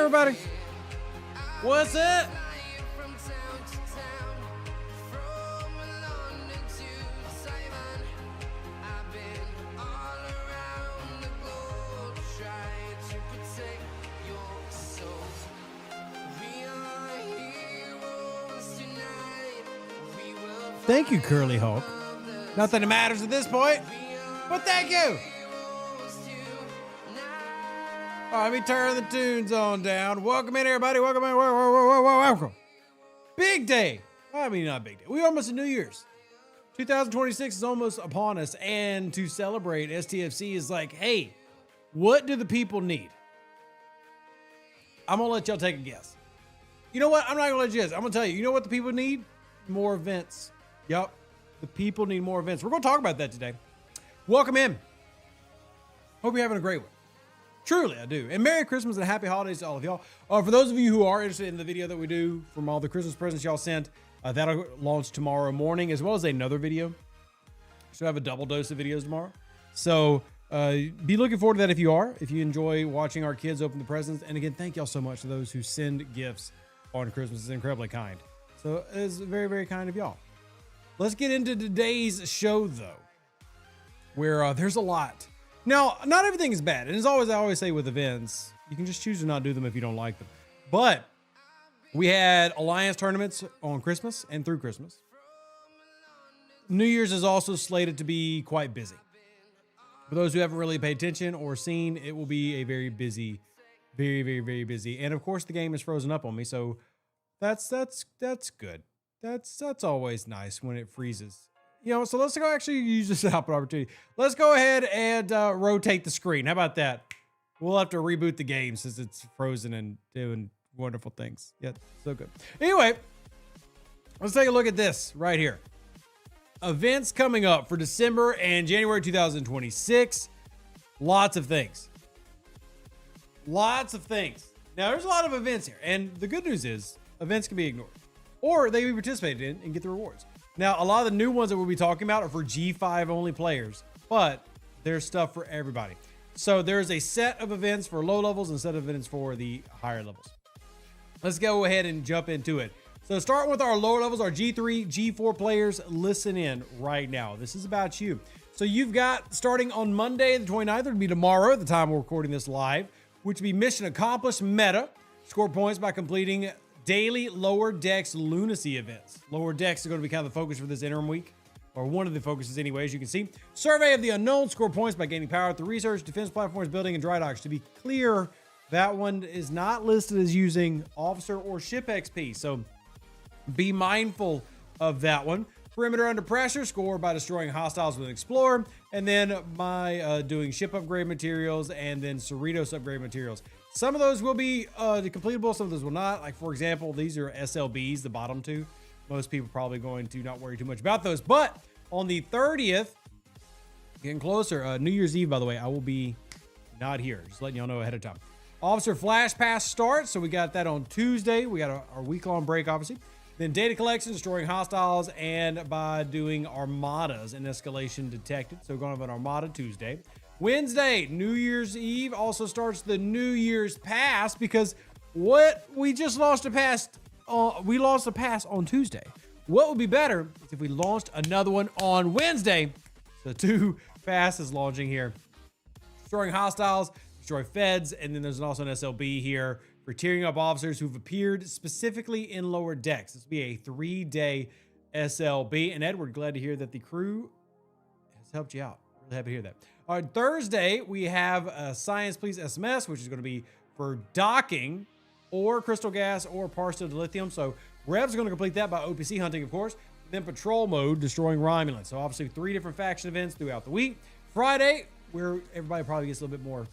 everybody. What's it? Thank you, Curly Hulk. Nothing that matters at this point, but thank you. All right, let me turn the tunes on down. Welcome in, everybody. Welcome in. Welcome. Big day. I mean, not big day. We're almost at New Year's. 2026 is almost upon us. And to celebrate, STFC is like, hey, what do the people need? I'm going to let y'all take a guess. You know what? I'm not going to let you guess. I'm going to tell you. You know what the people need? More events. Yup. The people need more events. We're going to talk about that today. Welcome in. Hope you're having a great one. Truly, I do. And Merry Christmas and Happy Holidays to all of y'all. For those of you who are interested in the video that we do from all the Christmas presents y'all sent, that'll launch tomorrow morning, as well as another video. So I have a double dose of videos tomorrow. So be looking forward to that if you are. If you enjoy watching our kids open the presents. And again, thank y'all so much to those who send gifts on Christmas. It's incredibly kind. So it's very, very kind of y'all. Let's get into today's show, though, where there's a lot. Now, not everything is bad. And as always, I always say with events, you can just choose to not do them if you don't like them. But we had Alliance tournaments on Christmas and through Christmas. New Year's is also slated to be quite busy. For those who haven't really paid attention or seen, it will be a very busy, very, very, very busy. And of course, the game is frozen up on me, so that's good. That's always nice when it freezes. You know, so let's go actually use this opportunity. Let's go ahead and rotate the screen. How about that? We'll have to reboot the game since it's frozen and doing wonderful things. Yeah, so good. Anyway, let's take a look at this right here. Events coming up for December and January 2026. Lots of things. Lots of things. Now, there's a lot of events here. And the good news is events can be ignored. Or they can be participated in and get the rewards. Now, a lot of the new ones that we'll be talking about are for G5 only players, but there's stuff for everybody. So there's a set of events for low levels and a set of events for the higher levels. Let's go ahead and jump into it. So starting with our lower levels, our G3, G4 players, listen in right now. This is about you. So you've got, starting on Monday, the 29th, it'll be tomorrow at the time we're recording this live, which will be mission accomplished meta. Score points by completing daily Lower Decks lunacy events. Lower Decks are going to be kind of the focus for this interim week, or one of the focuses anyway, as you can see. Survey of the unknown, score points by gaining power through research, defense platforms, building, and dry docks. To be clear, that one is not listed as using officer or ship XP, so be mindful of that one. Perimeter under pressure, score by destroying hostiles with an explorer, and then by doing ship upgrade materials and then Cerritos upgrade materials. Some of those will be completable, some of those will not. Like, for example, these are SLBs, the bottom two. Most people probably going to not worry too much about those. But on the 30th, getting closer, New Year's Eve, by the way, I will be not here. Just letting y'all know ahead of time. Officer Flash Pass starts, so we got that on Tuesday. We got our week-long break, obviously. Then data collection, destroying hostiles, and by doing armadas and escalation detected. So we're going to have an armada Tuesday. Wednesday, New Year's Eve, also starts the New Year's Pass, because what we just lost a pass, we lost a pass on Tuesday. What would be better is if we launched another one on Wednesday. So 2 passes launching here. Destroying hostiles, destroy feds, and then there's also an SLB here for tearing up officers who've appeared specifically in Lower Decks. This will be a 3-day SLB. And Edward, glad to hear that the crew has helped you out. Really happy to hear that. On Thursday, we have Science Please SMS, which is going to be for docking or crystal gas or partial dilithium. So Rev's going to complete that by OPC hunting, of course. Then patrol mode, destroying Romulans. So obviously 3 different faction events throughout the week. Friday, where everybody probably gets a little bit more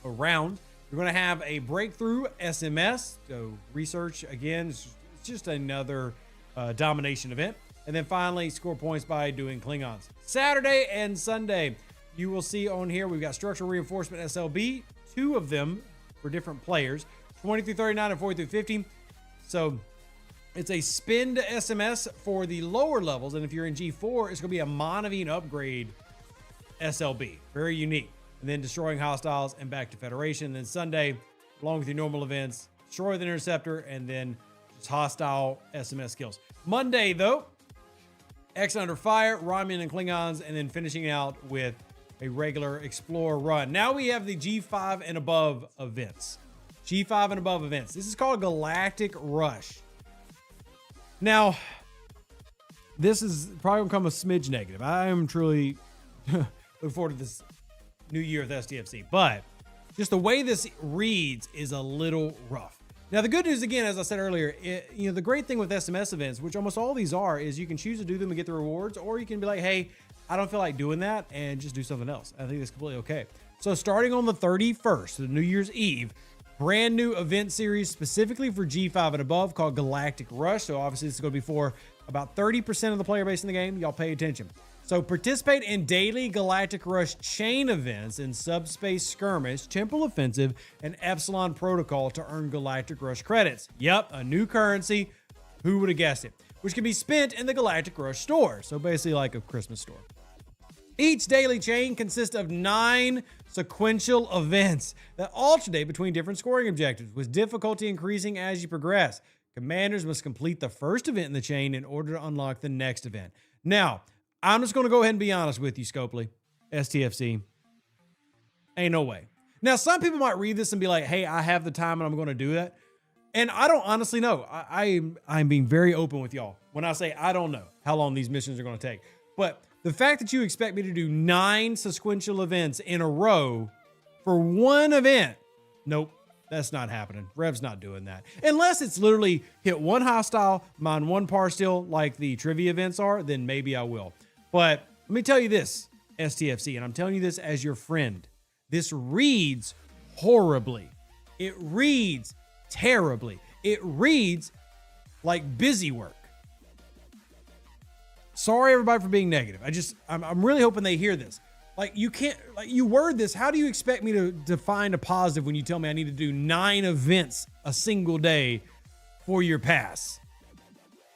around, we're going to have a breakthrough SMS. So research, again, it's just another domination event. And then finally, score points by doing Klingons. Saturday and Sunday, you will see on here, we've got structural reinforcement SLB, 2 of them for different players, 20 through 39 and 40 through 50. So it's a spend SMS for the lower levels. And if you're in G4, it's going to be a Monavine upgrade SLB. Very unique. And then destroying hostiles and back to Federation. And then Sunday, along with your normal events, destroy the interceptor, and then just hostile SMS skills. Monday, though, X Under Fire, Romulan and Klingons, and then finishing out with a regular Explorer run. Now we have the G5 and above events. G5 and above events. This is called Galactic Rush. Now, this is probably going to come a smidge negative. I am truly looking forward to this new year with STFC, but just the way this reads is a little rough. Now, the good news, again, as I said earlier, the great thing with SMS events, which almost all these are, is you can choose to do them and get the rewards, or you can be like, hey, I don't feel like doing that, and just do something else. I think that's completely okay. So starting on the 31st, the New Year's Eve, brand new event series specifically for G5 and above called Galactic Rush. So obviously this is going to be for about 30% of the player base in the game. Y'all pay attention. So participate in daily Galactic Rush chain events in Subspace Skirmish, Temple Offensive, and Epsilon Protocol to earn Galactic Rush credits. Yep, a new currency. Who would have guessed it? Which can be spent in the Galactic Rush store. So basically like a Christmas store. Each daily chain consists of 9 sequential events that alternate between different scoring objectives, with difficulty increasing as you progress. Commanders must complete the first event in the chain in order to unlock the next event. Now, I'm just going to go ahead and be honest with you, Scopely. STFC. Ain't no way. Now, some people might read this and be like, hey, I have the time and I'm going to do that. And I don't honestly know. I'm being very open with y'all when I say I don't know how long these missions are going to take. But the fact that you expect me to do 9 sequential events in a row for one event, nope, that's not happening. Rev's not doing that. Unless it's literally hit one hostile, mine one par still, like the trivia events are, then maybe I will. But let me tell you this, STFC, and I'm telling you this as your friend. This reads horribly. It reads terribly. It reads like busy work. Sorry, everybody, for being negative. I'm really hoping they hear this. Like, you can't, like, you word this. How do you expect me to find a positive when you tell me I need to do 9 events a single day for your pass?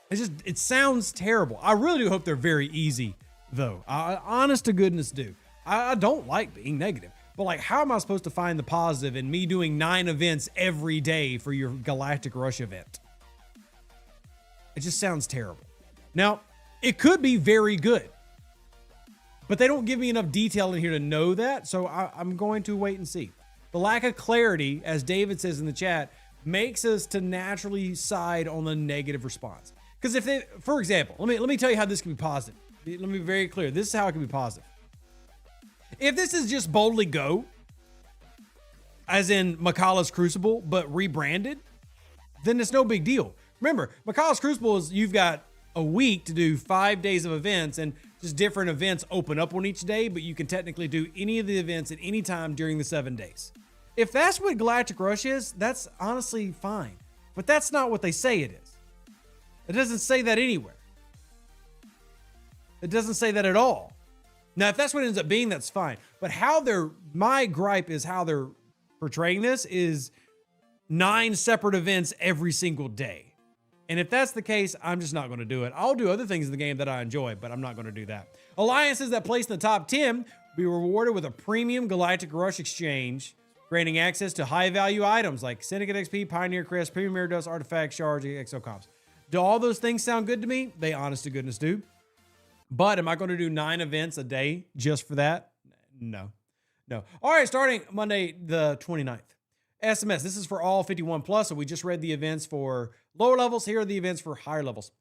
It sounds terrible. I really do hope they're very easy, though. Honest to goodness, do. I don't like being negative. But, like, how am I supposed to find the positive in me doing 9 events every day for your Galactic Rush event? It just sounds terrible. Now, it could be very good, but they don't give me enough detail in here to know that, so I'm going to wait and see. The lack of clarity, as David says in the chat, makes us to naturally side on the negative response. Because if they, for example, let me tell you how this can be positive. Let me be very clear. This is how it can be positive. If this is just Boldly Go, as in Makala's Crucible, but rebranded, then it's no big deal. Remember, Makala's Crucible is you've got a week to do 5 days of events, and just different events open up on each day, but you can technically do any of the events at any time during the 7 days. If that's what Galactic Rush is, that's honestly fine. But that's not what they say it is. It doesn't say that anywhere. It doesn't say that at all. Now, if that's what it ends up being, that's fine. But my gripe is how they're portraying this is 9 separate events every single day. And if that's the case, I'm just not going to do it. I'll do other things in the game that I enjoy, but I'm not going to do that. Alliances that place in the top 10 will be rewarded with a premium Galactic Rush exchange, granting access to high-value items like Syndicate XP, Pioneer Crest, Premium Air Dust, Artifact, Shards, and Exocomps. Do all those things sound good to me? They honest to goodness do. But am I going to do 9 events a day just for that? No. All right, starting Monday the 29th. SMS, this is for all 51 plus, so we just read the events for lower levels. Here are the events for higher levels.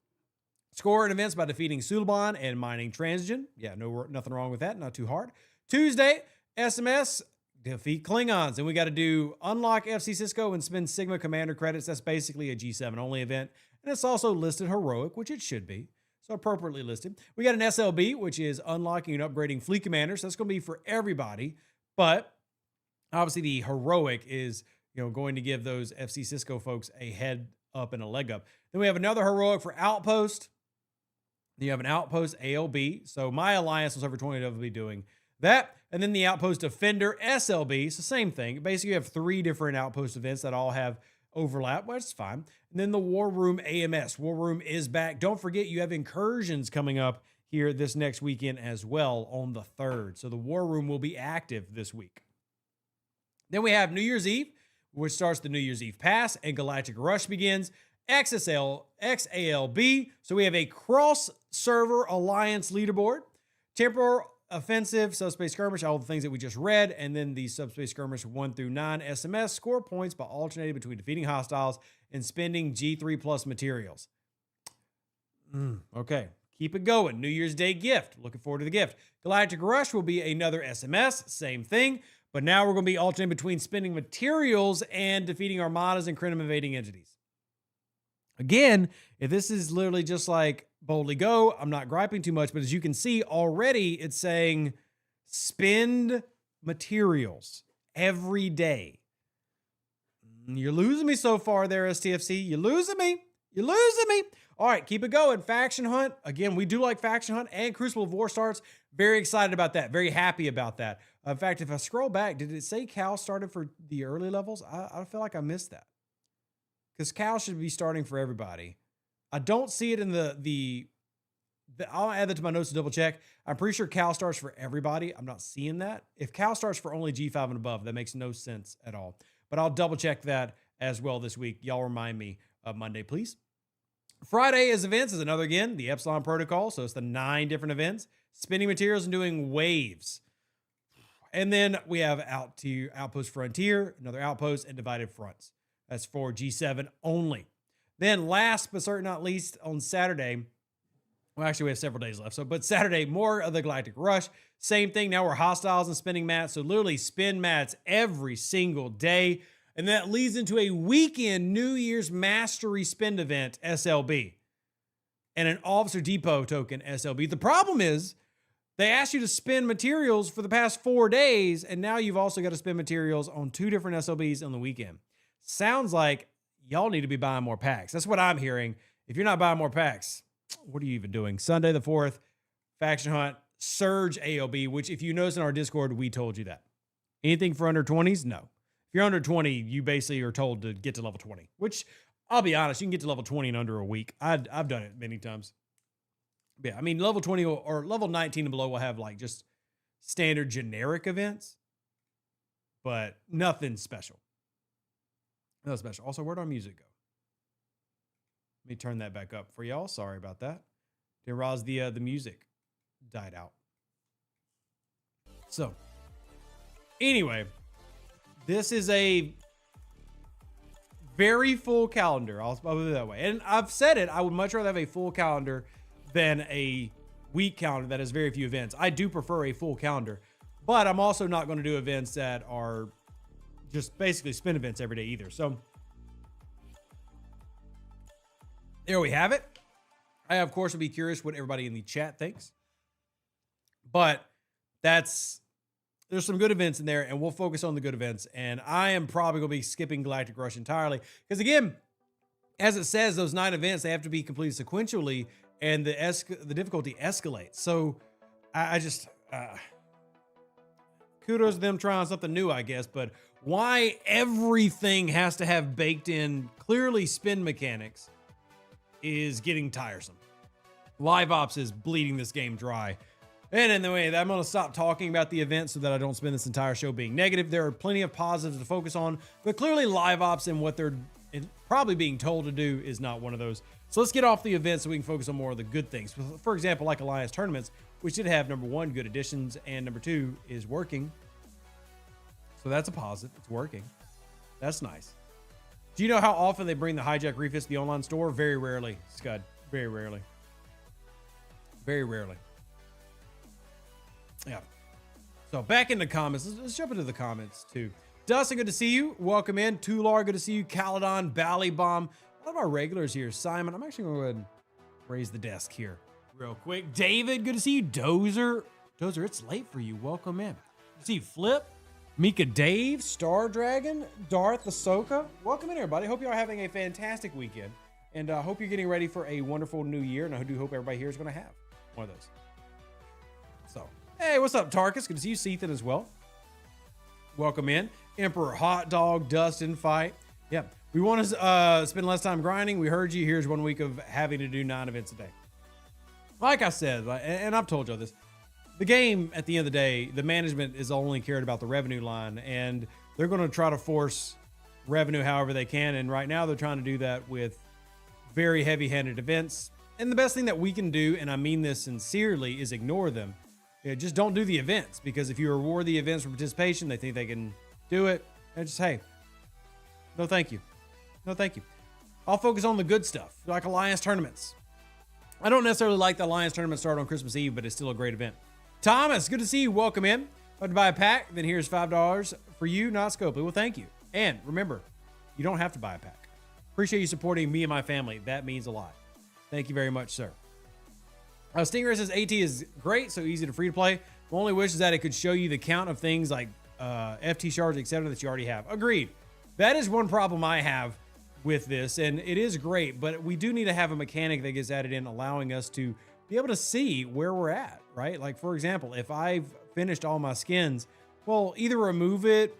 Score in events by defeating Suliban and mining Transgen. Yeah, nothing wrong with that, not too hard. Tuesday, SMS, defeat Klingons. And we got to do unlock FC Cisco and spend Sigma Commander credits. That's basically a G7 only event. And it's also listed heroic, which it should be. So appropriately listed. We got an SLB, which is unlocking and upgrading fleet commanders. So that's going to be for everybody. But obviously the heroic is, going to give those FC Cisco folks a head up and a leg up. Then we have another heroic for Outpost. Then you have an Outpost ALB. So my alliance was over 20 will be doing that. And then the Outpost Defender SLB. It's the same thing. Basically, you have 3 different Outpost events that all have overlap, but it's fine. And then the War Room AMS. War Room is back. Don't forget, you have incursions coming up here this next weekend as well on the 3rd. So the War Room will be active this week. Then we have New Year's Eve, which starts the New Year's Eve pass, and Galactic Rush begins. XALB. So we have a cross-server alliance leaderboard. Temporal offensive, subspace skirmish, all the things that we just read, and then the subspace skirmish 1 through 9 SMS score points by alternating between defeating hostiles and spending G3 plus materials. Okay, keep it going. New Year's Day gift. Looking forward to the gift. Galactic Rush will be another SMS, same thing, but now we're going to be alternating between spending materials and defeating armadas and Crim invading entities. Again, if this is literally just like Boldly Go, I'm not griping too much, but as you can see already, it's saying spend materials every day. You're losing me so far there, STFC. You're losing me. You're losing me. All right, keep it going. Faction Hunt. Again, we do like Faction Hunt and Crucible of War starts. Very excited about that. Very happy about that. In fact, if I scroll back, did it say Cal started for the early levels? I feel like I missed that. Because Cal should be starting for everybody. I don't see it in the I'll add that to my notes to double check. I'm pretty sure Cal starts for everybody. I'm not seeing that. If Cal starts for only G5 and above, that makes no sense at all. But I'll double check that as well this week. Y'all remind me Monday, please. Friday is events is another, again, the Epsilon Protocol. So it's the 9 different events. Spending materials and doing waves. And then we have Outpost Frontier, another Outpost, and Divided Fronts. That's for G7 only. Then last but certainly not least, on Saturday, well, actually we have several days left. But Saturday, more of the Galactic Rush. Same thing. Now we're hostiles and spinning mats. So literally spin mats every single day. And that leads into a weekend New Year's Mastery Spend event, SLB. And an Officer Depot token, SLB. The problem is they asked you to spend materials for the past 4 days. And now you've also got to spend materials on 2 different SLBs on the weekend. Sounds like y'all need to be buying more packs. That's what I'm hearing. If you're not buying more packs, what are you even doing? Sunday the 4th, Faction Hunt, Surge AOB, which if you notice in our Discord, we told you that. Anything for under 20s? No. If you're under 20, you basically are told to get to level 20, which I'll be honest, you can get to level 20 in under a week. I've done it many times. Yeah, I mean, level 20 or level 19 and below will have like just standard generic events, but nothing special. Nothing special. Also, where'd our music go? Let me turn that back up for y'all. Sorry about that. Didn't realize the music died out. So, anyway, this is a very full calendar. I'll put it that way. And I've said it, I would much rather have a full calendar than a week calendar that has very few events. I do prefer a full calendar, but I'm also not going to do events that are just basically spin events every day either. So there we have it. I, of course, will be curious what everybody in the chat thinks. But there's some good events in there, and we'll focus on the good events. And I am probably going to be skipping Galactic Rush entirely. Because, again, as it says, those 9 events, they have to be completed sequentially, and the difficulty escalates. So I just... kudos to them trying something new, I guess. But why everything has to have baked in clearly spin mechanics is getting tiresome. Live Ops is bleeding this game dry. And in the way that I'm going to stop talking about the event so that I don't spend this entire show being negative. There are plenty of positives to focus on, but clearly Live Ops and what they're probably being told to do is not one of those. So let's get off the event so we can focus on more of the good things. For example, like Alliance tournaments, which did have number 1, good additions, and number 2 is working. So that's a positive. It's working. That's nice. Do you know how often they bring the hijack refits to the online store? Very rarely, Scud. Very rarely. Very rarely. Yeah. So back in the comments. Let's jump into the comments too. Dustin, good to see you. Welcome in. Tular, good to see you. Caledon, Ballybomb. A lot of our regulars here. Simon, I'm actually going to go ahead and raise the desk here real quick. David, good to see you. Dozer, it's late for you. Welcome in. Good to see you. Flip, Mika Dave, Star Dragon, Darth Ahsoka. Welcome in, everybody. Hope you are having a fantastic weekend. And I hope you're getting ready for a wonderful new year. And I do hope everybody here is going to have one of those. So, hey, what's up, Tarkus? Good to see you, Sethan, as well. Welcome in. Emperor Hot Dog, Dustin, Fight. Yeah, we want to spend less time grinding. We heard you. Here's 1 week of having to do 9 events a day. Like I said, and I've told y'all this, the game, at the end of the day, the management is only cared about the revenue line, and they're going to try to force revenue however they can. And right now they're trying to do that with very heavy-handed events. And the best thing that we can do, and I mean this sincerely, is ignore them. Just don't do the events, because if you reward the events for participation, they think they can do it. And just, hey, no thank you. No thank you. I'll focus on the good stuff, like Alliance tournaments. I don't necessarily like the Alliance tournament start on Christmas Eve, but it's still a great event. Thomas, good to see you. Welcome in. About to buy a pack, then here's $5 for you, not Scopely. Well, thank you. And remember, you don't have to buy a pack. Appreciate you supporting me and my family. That means a lot. Thank you very much, sir. Stinger says AT is great, so easy to free to play. My only wish is that it could show you the count of things like FT shards, etc. that you already have. Agreed. That is one problem I have with this, and it is great, but we do need to have a mechanic that gets added in, allowing us to be able to see where we're at, right? Like, for example, if I've finished all my skins, well, either remove it,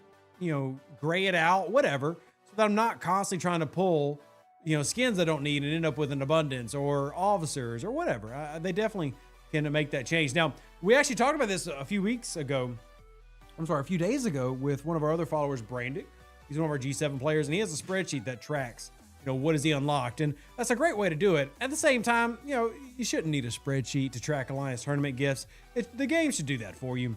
gray it out, whatever, so that I'm not constantly trying to pull, skins I don't need and end up with an abundance or officers or whatever. They definitely can make that change. Now, we actually talked about this a few days ago with one of our other followers, Brandon. He's one of our G7 players, and he has a spreadsheet that tracks, what is he unlocked. And that's a great way to do it. At the same time, you shouldn't need a spreadsheet to track Alliance tournament gifts. The game should do that for you.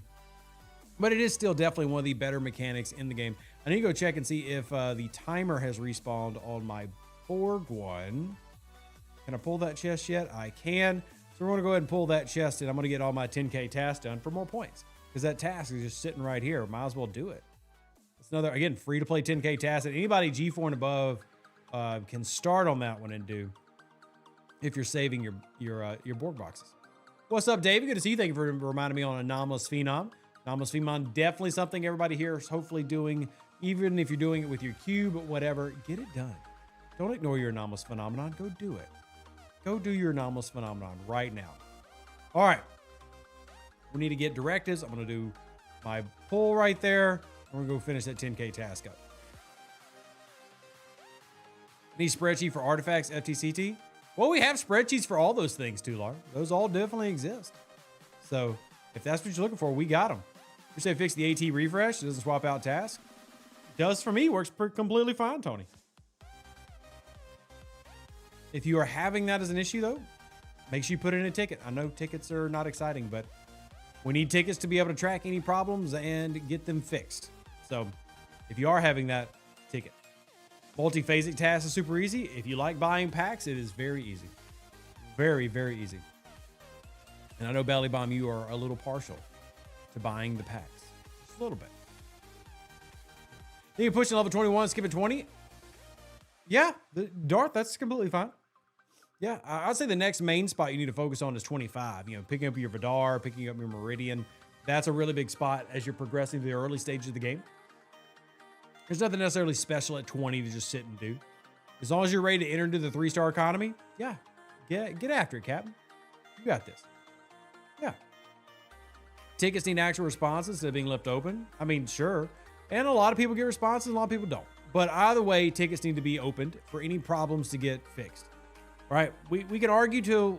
But it is still definitely one of the better mechanics in the game. I need to go check and see if the timer has respawned on my Borg one. Can I pull that chest yet? I can. So we're going to go ahead and pull that chest, and I'm going to get all my 10K tasks done for more points, because that task is just sitting right here. Might as well do it. It's another, again, free to play 10K task that anybody G4 and above can start on that one and do if you're saving your Borg boxes. What's up, David? Good to see you. Thank you for reminding me on Anomalous Phenom. Anomalous Phenom, definitely something everybody here is hopefully doing, even if you're doing it with your cube, whatever, get it done. Don't ignore your Anomalous Phenomenon. Go do it. Go do your Anomalous Phenomenon right now. All right. We need to get directives. I'm going to do my pull right there. We're going to go finish that 10K task up. Need spreadsheet for artifacts, FTCT. Well, we have spreadsheets for all those things, Tular. Those all definitely exist. So if that's what you're looking for, we got them. You say fix the AT refresh. It doesn't swap out tasks. It does for me. Works completely fine, Tony. If you are having that as an issue, though, make sure you put in a ticket. I know tickets are not exciting, but we need tickets to be able to track any problems and get them fixed. So if you are having that, ticket. Multi-phasic tasks is super easy. If you like buying packs, it is very easy. Very, very easy. And I know Belly Bomb, you are a little partial to buying the packs. Just a little bit. Then you push to level 21, skip at 20. Yeah, Darth, that's completely fine. Yeah, I'd say the next main spot you need to focus on is 25. Picking up your Vidar, picking up your Meridian. That's a really big spot as you're progressing through the early stages of the game. There's nothing necessarily special at 20 to just sit and do. As long as you're ready to enter into the 3-star economy, yeah, get after it, Captain. You got this. Yeah. Tickets need actual responses instead of being left open. I mean, sure. And a lot of people get responses, a lot of people don't. But either way, tickets need to be opened for any problems to get fixed. All right, we can argue till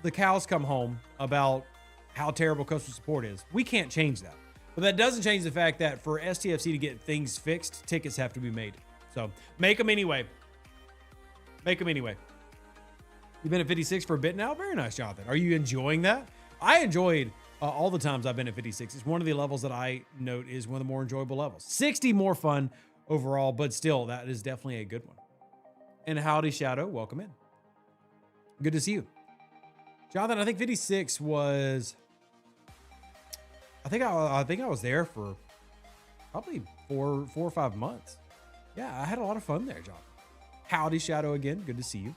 the cows come home about how terrible customer support is. We can't change that. But that doesn't change the fact that for STFC to get things fixed, tickets have to be made. So make them anyway. Make them anyway. You've been at 56 for a bit now. Very nice, Jonathan. Are you enjoying that? I enjoyed all the times I've been at 56. It's one of the levels that I note is one of the more enjoyable levels. 60 more fun overall, but still, that is definitely a good one. And howdy, Shadow. Welcome in. Good to see you. Jonathan, I think 56 was... I think I was there for probably four or 5 months. Yeah, I had a lot of fun there, Jonathan. Howdy, Shadow, again. Good to see you.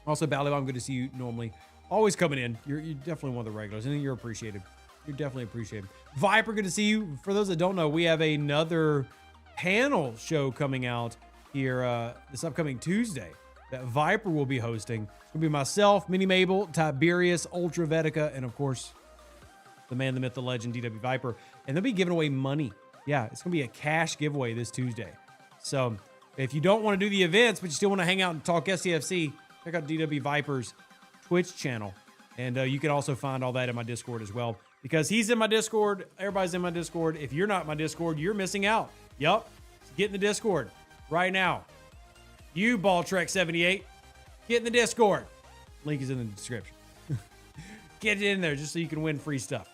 Also, Ballybaum, good to see you normally. Always coming in. You're definitely one of the regulars, and you're appreciated. You're definitely appreciated. Viper, good to see you. For those that don't know, we have another panel show coming out here this upcoming Tuesday that Viper will be hosting. It's going to be myself, Mini Mabel, Tiberius, Ultra Vetica, and of course, the man, the myth, the legend, DW Viper. And they'll be giving away money. Yeah, it's going to be a cash giveaway this Tuesday. So if you don't want to do the events, but you still want to hang out and talk STFC, check out DW Viper's Twitch channel. And you can also find all that in my Discord as well. Because he's in my Discord, everybody's in my Discord. If you're not in my Discord, you're missing out. Yup. Get in the Discord right now. You, Balltrek78, get in the Discord. Link is in the description. Get in there just so you can win free stuff.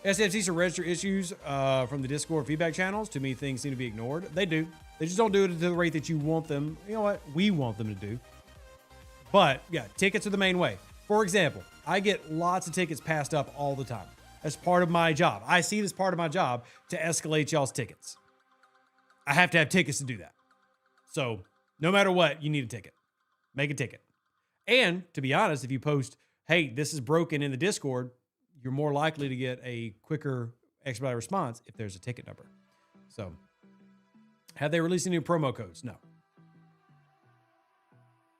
STFC should register issues from the Discord feedback channels. To me, things seem to be ignored. They do. They just don't do it at the rate that you want them. You know what? We want them to do. But yeah, tickets are the main way. For example, I get lots of tickets passed up all the time. That's part of my job. I see it as part of my job to escalate y'all's tickets. I have to have tickets to do that. So no matter what, you need a ticket. Make a ticket. And to be honest, if you post, hey, this is broken in the Discord, you're more likely to get a quicker expedited response if there's a ticket number. So have they released any new promo codes? No.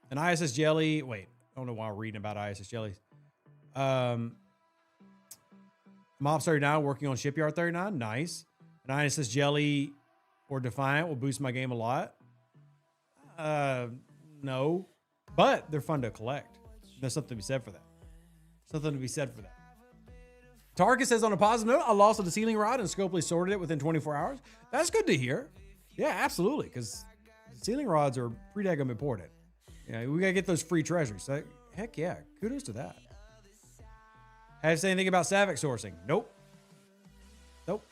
An ISS Jelly. Wait, I don't know why I'm reading about ISS Jellies. Mob 39 working on Shipyard 39. Nice. An ISS Jelly or Defiant will boost my game a lot. No. But they're fun to collect. There's something to be said for that. Something to be said for that. Tarkus says, on a positive note, I lost the ceiling rod and Scopely sorted it within 24 hours. That's good to hear. Yeah, absolutely. Because ceiling rods are pretty daggum important. Yeah, we got to get those free treasures. So, heck yeah. Kudos to that. Have you said anything about Savic sourcing? Nope. Nope.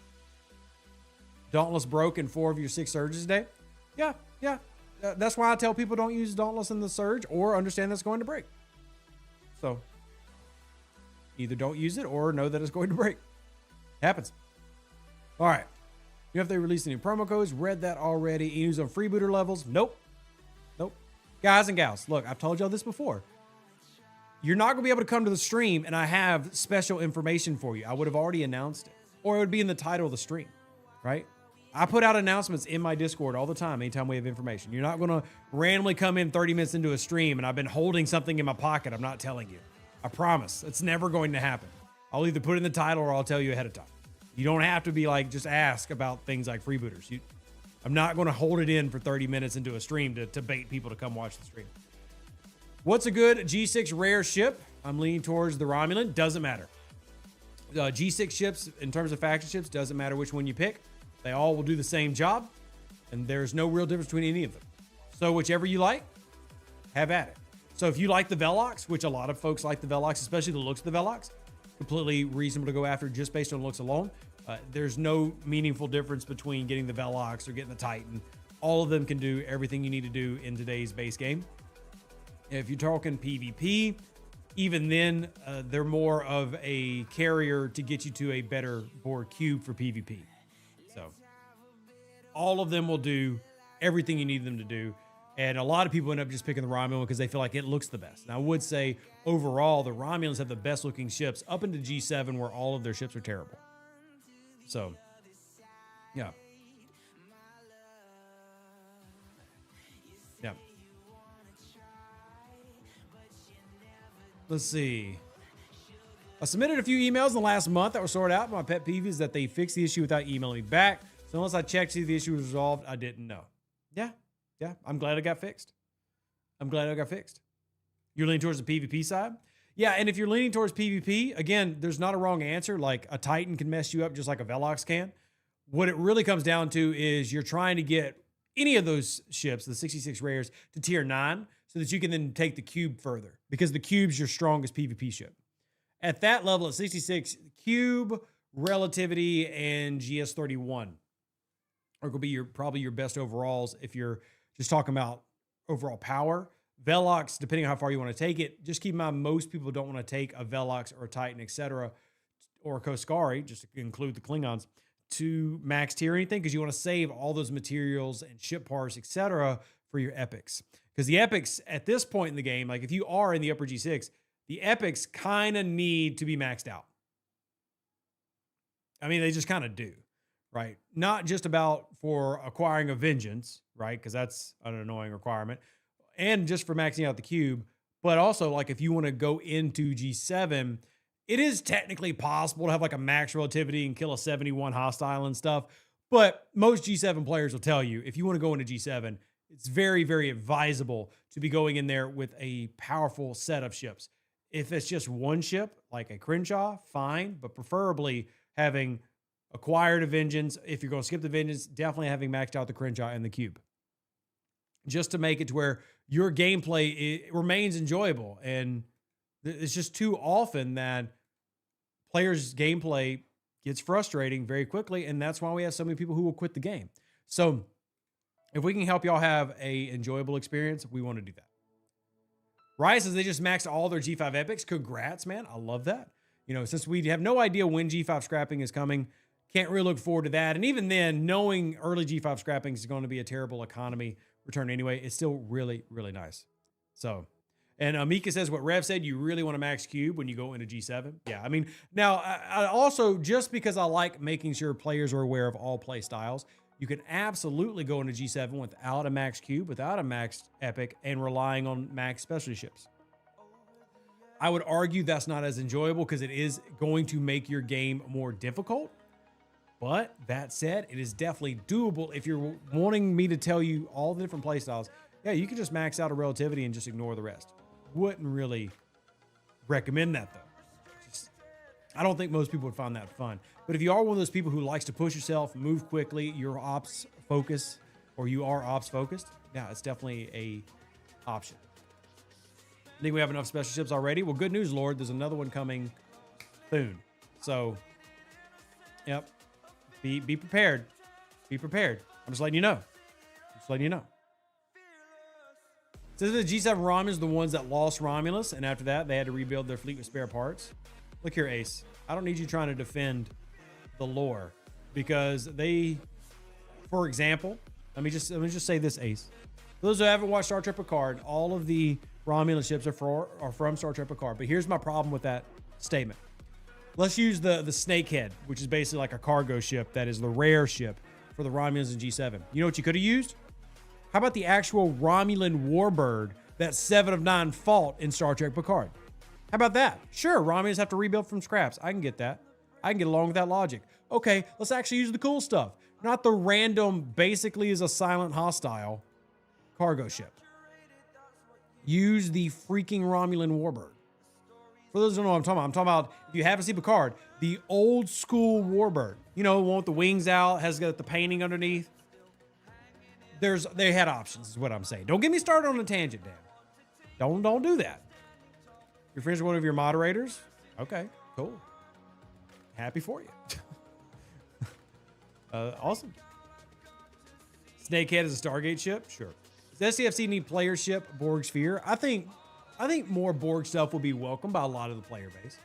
Dauntless broke in 4 of your 6 surges today? Yeah. That's why I tell people don't use Dauntless in the surge or understand that's going to break. So, either don't use it or know that it's going to break. Happens. All right. You know if they released any promo codes? Read that already. Any news on freebooter levels? Nope. Guys and gals, look, I've told y'all this before. You're not going to be able to come to the stream and I have special information for you. I would have already announced it. Or it would be in the title of the stream, right? I put out announcements in my Discord all the time anytime we have information. You're not going to randomly come in 30 minutes into a stream and I've been holding something in my pocket. I'm not telling you. I promise. It's never going to happen. I'll either put it in the title or I'll tell you ahead of time. You don't have to be like, just ask about things like freebooters. I'm not going to hold it in for 30 minutes into a stream to bait people to come watch the stream. What's a good G6 rare ship? I'm leaning towards the Romulan. Doesn't matter. G6 ships, in terms of faction ships, doesn't matter which one you pick. They all will do the same job, and there's no real difference between any of them. So whichever you like, have at it. So if you like the Velox, which a lot of folks like the Velox, especially the looks of the Velox, completely reasonable to go after just based on looks alone. There's no meaningful difference between getting the Velox or getting the Titan. All of them can do everything you need to do in today's base game. If you're talking PvP, even then, they're more of a carrier to get you to a better board cube for PvP. So all of them will do everything you need them to do. And a lot of people end up just picking the Romulan because they feel like it looks the best. And I would say overall, the Romulans have the best looking ships up into G7 where all of their ships are terrible. So, yeah. Yeah. Let's see. I submitted a few emails in the last month that were sorted out. My pet peeve is that they fixed the issue without emailing me back. So unless I checked to see if the issue was resolved, I didn't know. Yeah, I'm glad it got fixed. You're leaning towards the PvP side? Yeah, and if you're leaning towards PvP, again, there's not a wrong answer. Like a Titan can mess you up just like a Velox can. What it really comes down to is you're trying to get any of those ships, the 66 rares, to tier 9 so that you can then take the cube further because the cube's your strongest PvP ship. At that level, at 66, cube, relativity, and GS31 are going to be probably your best overalls if you're just talking about overall power. Velox, depending on how far you want to take it, just keep in mind most people don't want to take a Velox or a Titan, etc., or a Koskari, just to include the Klingons, to max tier or anything because you want to save all those materials and ship parts, etc., for your epics. Because the epics at this point in the game, like if you are in the upper G6, the epics kind of need to be maxed out. I mean, they just kind of do, right? Not just about for acquiring a vengeance, right? Because that's an annoying requirement. And just for maxing out the cube, but also like if you want to go into G7, it is technically possible to have like a max relativity and kill a 71 hostile and stuff. But most G7 players will tell you if you want to go into G7, it's very, very advisable to be going in there with a powerful set of ships. If it's just one ship, like a Crenshaw, fine, but preferably having acquired a Vengeance. If you're going to skip the Vengeance, definitely having maxed out the Crenshaw and the Cube, just to make it to where your gameplay remains enjoyable. And it's just too often that players' gameplay gets frustrating very quickly, and that's why we have so many people who will quit the game. So if we can help y'all have a enjoyable experience, we want to do that. Riot says they just maxed all their G5 epics. Congrats, man. I love that. You know, since we have no idea when G5 scrapping is coming, can't really look forward to that. And even then, knowing early G5 scrapping is going to be a terrible economy return anyway, it's still really, really nice. So, and Amika says what Rev said, you really want to max cube when you go into G7. Yeah, I mean, now I also, just because I like making sure players are aware of all play styles, you can absolutely go into G7 without a max cube, without a max epic, and relying on max specialty ships. I would argue that's not as enjoyable because it is going to make your game more difficult. But that said, it is definitely doable. If you're wanting me to tell you all the different playstyles, yeah, you can just max out a relativity and just ignore the rest. Wouldn't really recommend that though. I don't think most people would find that fun. But if you are one of those people who likes to push yourself, move quickly, you're ops focused, or you are ops focused, yeah, it's definitely a option. I think we have enough special ships already. Well, good news, Lord. There's another one coming soon. So, yep. Be prepared. Be prepared. I'm just letting you know. Just letting you know. So the G7 Romulans, the ones that lost Romulus, and after that, they had to rebuild their fleet with spare parts. Look here, Ace. I don't need you trying to defend the lore, because they, for example, let me just say this, Ace. For those who haven't watched Star Trek Picard, all of the Romulan ships are from Star Trek Picard. But here's my problem with that statement. Let's use the Snakehead, which is basically like a cargo ship that is the rare ship for the Romulans in G7. You know what you could have used? How about the actual Romulan warbird that 7 of 9 fought in Star Trek Picard? How about that? Sure, Romulans have to rebuild from scraps. I can get that. I can get along with that logic. Okay, let's actually use the cool stuff. Not the random, basically is a silent hostile cargo ship. Use the freaking Romulan warbird. For those who don't know what I'm talking about, if you haven't seen Picard, the old school warbird. You know, the one with the wings out, has got the painting underneath. They had options, is what I'm saying. Don't get me started on a tangent, Dan. Don't do that. You're friends with one of your moderators? Okay, cool. Happy for you. Awesome. Snakehead is a Stargate ship? Sure. Does STFC need player ship, Borg Sphere? I think more Borg stuff will be welcomed by a lot of the player base.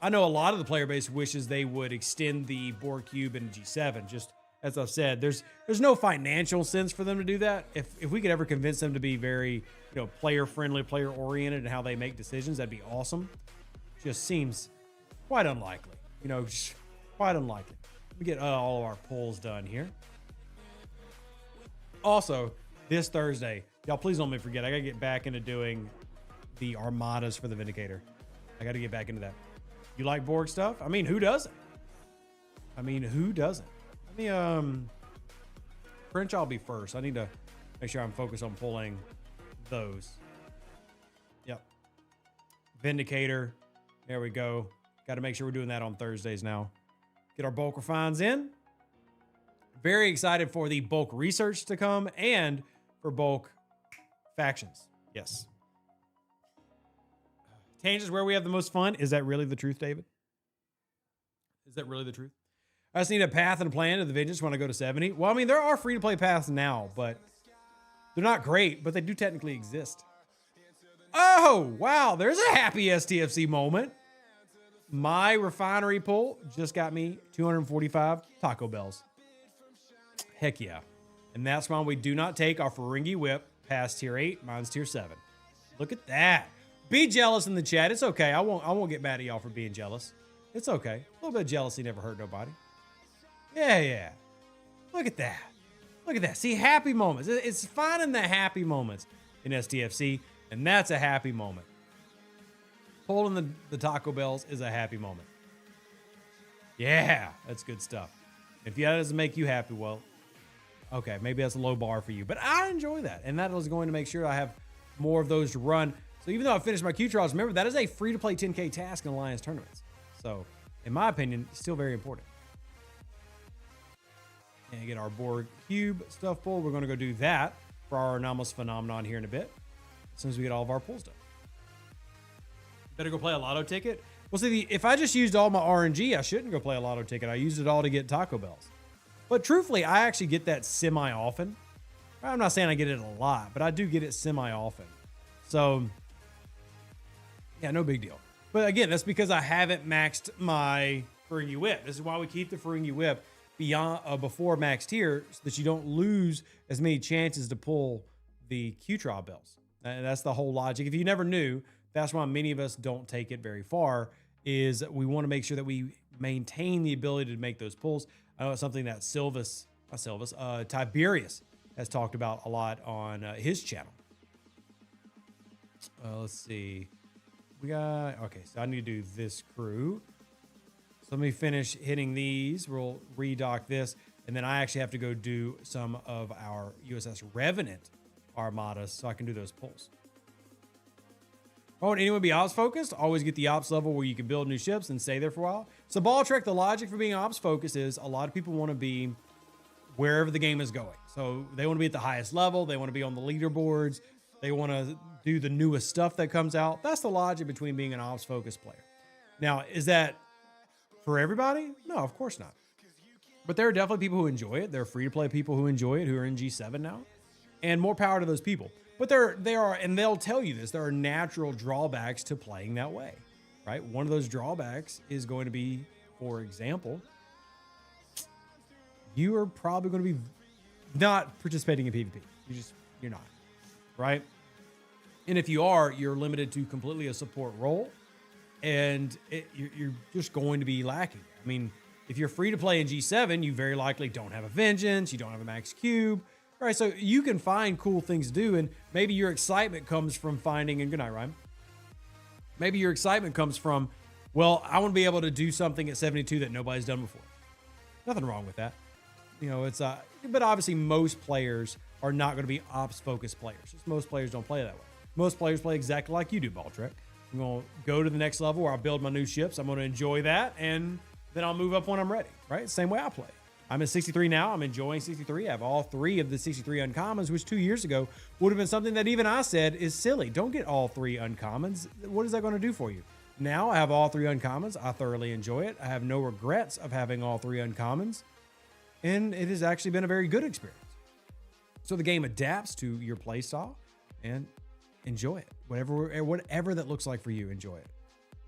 I know a lot of the player base wishes they would extend the Borg Cube into G7. Just as I've said, there's no financial sense for them to do that. If we could ever convince them to be very, player friendly, player oriented in how they make decisions, that'd be awesome. Just seems quite unlikely. Just quite unlikely. Let me get all of our polls done here. Also, this Thursday, y'all please don't let me forget, I gotta get back into doing the armadas for the Vindicator. I gotta get back into that. You like Borg stuff? I mean, who doesn't? Let me, French, I'll be first. I need to make sure I'm focused on pulling those. Yep. Vindicator. There we go. Got to make sure we're doing that on Thursdays now. Get our bulk refines in. Very excited for the bulk research to come and for bulk factions. Yes. Tangents where we have the most fun. Is that really the truth, David? Is that really the truth? I just need a path and a plan to the Vengeance when I go to 70. Well, I mean, there are free-to-play paths now, but they're not great, but they do technically exist. Oh, wow. There's a happy STFC moment. My refinery pull just got me 245 Taco Bells. Heck yeah. And that's why we do not take our Ferengi whip past tier 8. Mine's tier 7. Look at that. Be jealous in the chat. It's okay. I won't get mad at y'all for being jealous. It's okay. A little bit of jealousy never hurt nobody. Yeah. Look at that. Look at that. See, happy moments. It's finding the happy moments in STFC, and that's a happy moment. Pulling the Taco Bells is a happy moment. Yeah, that's good stuff. If that doesn't make you happy, well, okay, maybe that's a low bar for you. But I enjoy that, and that is going to make sure I have more of those to run. So even though I finished my Q trials, remember, that is a free-to-play 10K task in Alliance tournaments. So, in my opinion, it's still very important. and get our Borg cube stuff pulled. We're going to go do that for our anomalous phenomenon here in a bit, as soon as we get all of our pulls done. Better go play a lotto ticket. Well, see, if I just used all my RNG, I shouldn't go play a lotto ticket. I used it all to get Taco Bells. But truthfully, I actually get that semi-often. I'm not saying I get it a lot, but I do get it semi-often. So, yeah, no big deal. But again, that's because I haven't maxed my Ferengi Whip. This is why we keep the Ferengi Whip beyond before maxed here, so that you don't lose as many chances to pull the Q-Trial bells. And that's the whole logic. If you never knew, that's why many of us don't take it very far, is we want to make sure that we maintain the ability to make those pulls. I know it's something that Tiberius has talked about a lot on his channel. Let's see. Okay, so I need to do this crew. So let me finish hitting these. We'll redock this. And then I actually have to go do some of our USS Revenant armadas so I can do those pulls. Won't anyone be ops focused? Always get the ops level where you can build new ships and stay there for a while. So Ball Trek, the logic for being ops focused is a lot of people want to be wherever the game is going. So they want to be at the highest level. They want to be on the leaderboards. They want to do the newest stuff that comes out. That's the logic between being an ops focused player. Now, is that for everybody? No, of course not. But there are definitely people who enjoy it. There are free to play people who enjoy it, who are in G7 now, and more power to those people. But there are, and they'll tell you this, there are natural drawbacks to playing that way, right? One of those drawbacks is going to be, for example, you are probably going to be not participating in PvP. You're not, right? And if you are, you're limited to completely a support role, and you're just going to be lacking. I mean, if you're free to play in G7, you very likely don't have a Vengeance, you don't have a Max Cube. All right, so you can find cool things to do, and maybe your excitement comes from finding, and good night, Ryan. Maybe your excitement comes from, well, I want to be able to do something at 72 that nobody's done before. Nothing wrong with that. You know, it's but obviously most players are not going to be ops-focused players. Just most players don't play that way. Most players play exactly like you do, Ball Trek. I'm going to go to the next level where I'll build my new ships. I'm going to enjoy that, and then I'll move up when I'm ready, right? Same way I play. I'm at 63 now. I'm enjoying 63. I have all 3 of the 63 uncommons, which 2 years ago would have been something that even I said is silly. Don't get all 3 uncommons. What is that going to do for you? Now I have all 3 uncommons. I thoroughly enjoy it. I have no regrets of having all 3 uncommons. And it has actually been a very good experience. So the game adapts to your playstyle, and enjoy it. Whatever that looks like for you, enjoy it.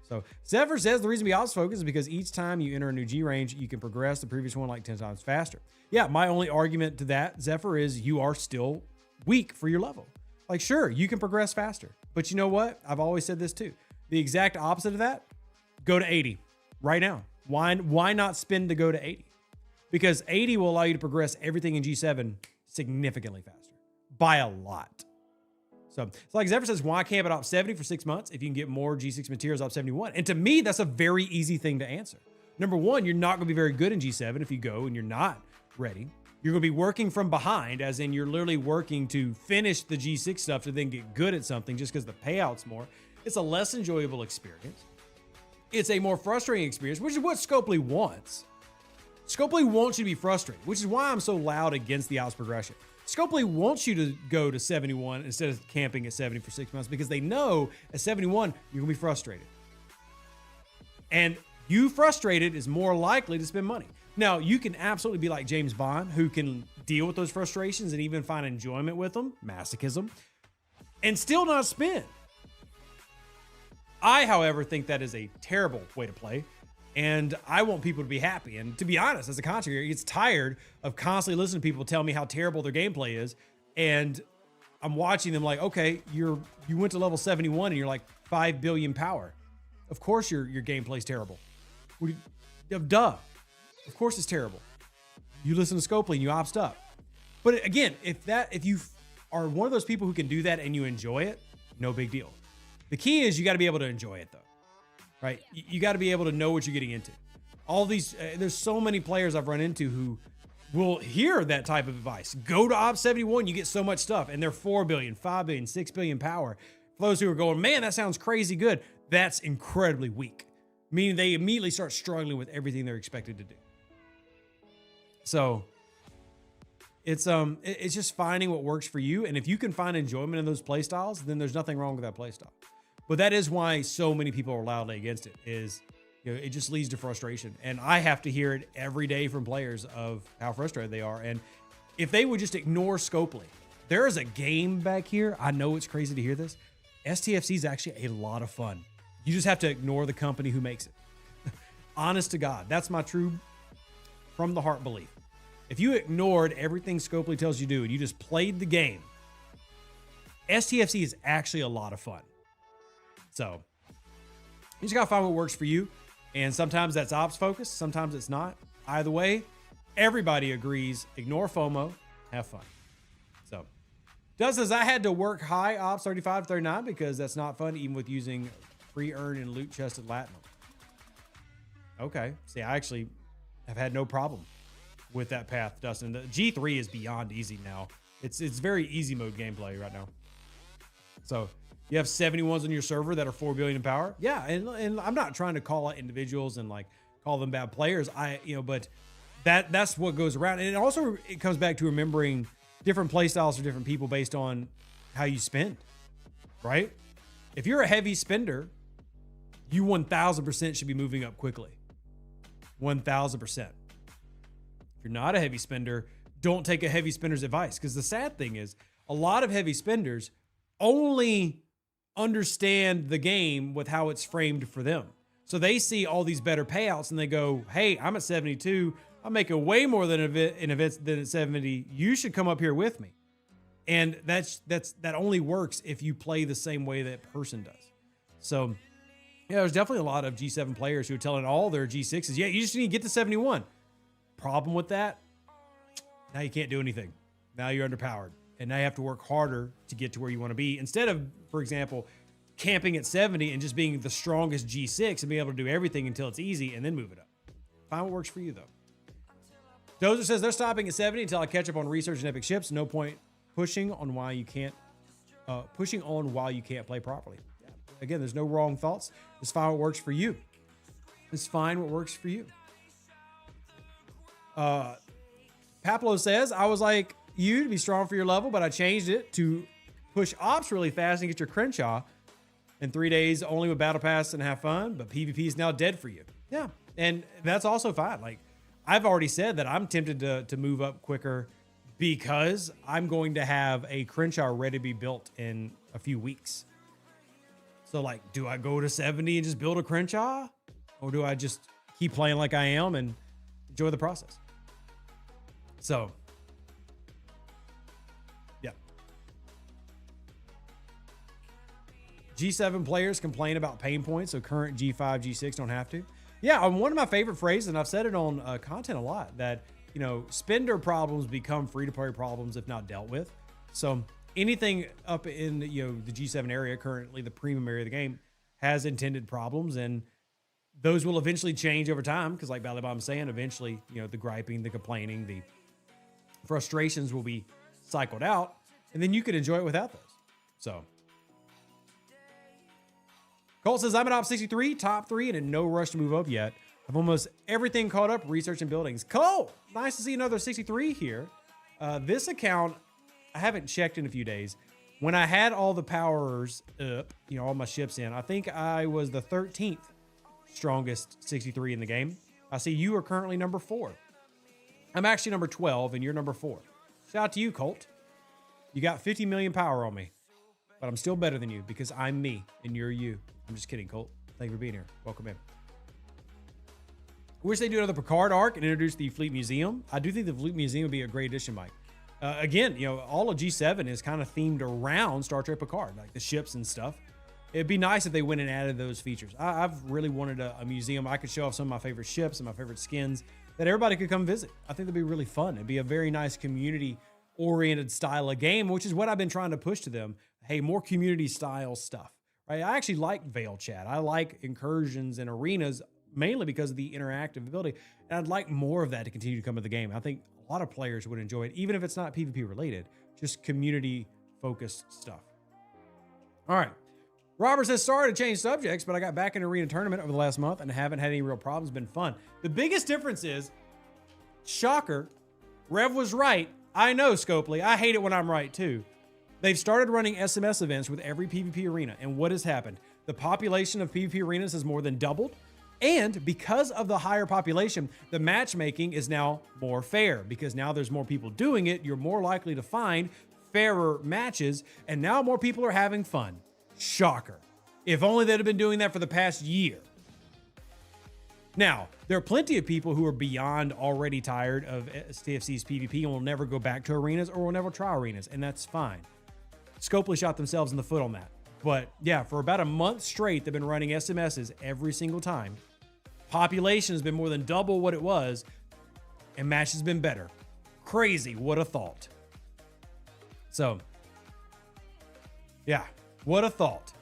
So Zephyr says the reason to be ops focused is because each time you enter a new G range, you can progress the previous one like 10 times faster. Yeah, my only argument to that, Zephyr, is you are still weak for your level. Like, sure, you can progress faster. But you know what? I've always said this too. The exact opposite of that, go to 80 right now. Why not spin to go to 80? Because 80 will allow you to progress everything in G7 significantly faster. By a lot. So it's like Zephyr says, why camp at Op 70 for 6 months if you can get more G6 materials Op 71? And to me, that's a very easy thing to answer. Number one, you're not going to be very good in G7 if you go and you're not ready. You're going to be working from behind, as in you're literally working to finish the G6 stuff to then get good at something just because the payout's more. It's a less enjoyable experience. It's a more frustrating experience, which is what Scopely wants. Scopely wants you to be frustrated, which is why I'm so loud against the ops progression. Scopely wants you to go to 71 instead of camping at 70 for 6 months, because they know at 71, you're going to be frustrated. And you frustrated is more likely to spend money. Now, you can absolutely be like James Bond, who can deal with those frustrations and even find enjoyment with them, masochism, and still not spend. I, however, think that is a terrible way to play. And I want people to be happy. And to be honest, as a content creator, it's tired of constantly listening to people tell me how terrible their gameplay is. And I'm watching them like, okay, you went to level 71 and you're like 5 billion power. Of course your gameplay's terrible. Duh. Of course it's terrible. You listen to Scopely and you opt up. But again, if you are one of those people who can do that and you enjoy it, no big deal. The key is you got to be able to enjoy it though. Right? You got to be able to know what you're getting into. All these, there's so many players I've run into who will hear that type of advice. Go to Op 71, you get so much stuff, and they're 4 billion, 5 billion, 6 billion power. For those who are going, man, that sounds crazy good, that's incredibly weak. Meaning they immediately start struggling with everything they're expected to do. So It's just finding what works for you. And if you can find enjoyment in those play styles, then there's nothing wrong with that play style. But that is why so many people are loudly against it, is, it just leads to frustration. And I have to hear it every day from players of how frustrated they are. And if they would just ignore Scopely, there is a game back here. I know it's crazy to hear this. STFC is actually a lot of fun. You just have to ignore the company who makes it. Honest to God, that's my true from the heart belief. If you ignored everything Scopely tells you to do and you just played the game, STFC is actually a lot of fun. So you just gotta find what works for you. And sometimes that's ops focused, sometimes it's not. Either way, everybody agrees, ignore FOMO, have fun. So Does says, I had to work high ops 35 39 because that's not fun, even with using pre-earn and loot chested Latinum. Okay. See, I actually have had no problem with that path, Dustin. The G3 is beyond easy now. It's very easy mode gameplay right now. So you have 71s on your server that are 4 billion in power. Yeah, and I'm not trying to call out individuals and like call them bad players. But that's what goes around. And it comes back to remembering different play styles for different people based on how you spend, right? If you're a heavy spender, you 1000% should be moving up quickly. 1000%. If you're not a heavy spender, don't take a heavy spender's advice. Because the sad thing is, a lot of heavy spenders only understand the game with how it's framed for them. So they see all these better payouts and they go, hey, I'm at 72. I'm making way more than in events than at 70. You should come up here with me. And that only works if you play the same way that person does. So yeah, there's definitely a lot of G7 players who are telling all their G6s, yeah, you just need to get to 71. Problem with that, now you can't do anything. Now you're underpowered. And now you have to work harder to get to where you want to be. Instead of, for example, camping at 70 and just being the strongest G6 and being able to do everything until it's easy and then move it up. Find what works for you, though. Dozer says, they're stopping at 70 until I catch up on research and epic ships. No point pushing on while you can't play properly. Yeah. Again, there's no wrong thoughts. Just find what works for you. Just find what works for you. Paplo says, I was like you to be strong for your level, but I changed it to push ops really fast and get your Crenshaw in 3 days only with Battle Pass and have fun, but PvP is now dead for you. Yeah, and that's also fine. Like, I've already said that I'm tempted to move up quicker because I'm going to have a Crenshaw ready to be built in a few weeks. So, like, do I go to 70 and just build a Crenshaw? Or do I just keep playing like I am and enjoy the process? So, yeah. G7 players complain about pain points, so current G5, G6 don't have to. Yeah, one of my favorite phrases, and I've said it on content a lot, that, spender problems become free-to-play problems if not dealt with. So anything up in, the G7 area, currently the premium area of the game, has intended problems, and those will eventually change over time, because like Ballybomb's saying, eventually, the griping, the complaining, the frustrations will be cycled out, and then you could enjoy it without those. So Colt says, I'm at Op 63, top 3, and in no rush to move up yet. I've almost everything caught up, research and buildings. Colt, nice to see another 63 here. This account, I haven't checked in a few days. When I had all the powers up, all my ships in, I think I was the 13th strongest 63 in the game. I see you are currently number 4. I'm actually number 12, and you're number 4. Shout out to you, Colt. You got 50 million power on me, but I'm still better than you because I'm me and you're you. I'm just kidding, Colt. Thank you for being here. Welcome in. Wish they do another Picard arc and introduce the Fleet Museum. I do think the Fleet Museum would be a great addition, Mike. Again, all of G7 is kind of themed around Star Trek Picard, like the ships and stuff. It'd be nice if they went and added those features. I've really wanted a museum. I could show off some of my favorite ships and my favorite skins that everybody could come visit. I think that'd be really fun. It'd be a very nice community-oriented style of game, which is what I've been trying to push to them. Hey, more community-style stuff. Right? I actually like Veil Chat. I like incursions and arenas mainly because of the interactive ability. And I'd like more of that to continue to come to the game. I think a lot of players would enjoy it, even if it's not PvP related, just community-focused stuff. All right. Robert says, sorry to change subjects, but I got back in arena tournament over the last month and haven't had any real problems. Been fun. The biggest difference is, shocker, Rev was right. I know, Scopely. I hate it when I'm right too. They've started running SMS events with every PvP arena. And what has happened? The population of PvP arenas has more than doubled. And because of the higher population, the matchmaking is now more fair because now there's more people doing it. You're more likely to find fairer matches. And now more people are having fun. Shocker. If only they'd have been doing that for the past year. Now, there are plenty of people who are beyond already tired of STFC's PvP and will never go back to arenas or will never try arenas, and that's fine. Scopely shot themselves in the foot on that. But yeah, for about a month straight, they've been running SMSs every single time. Population has been more than double what it was, and match has been better. Crazy, what a thought. So, yeah, what a thought.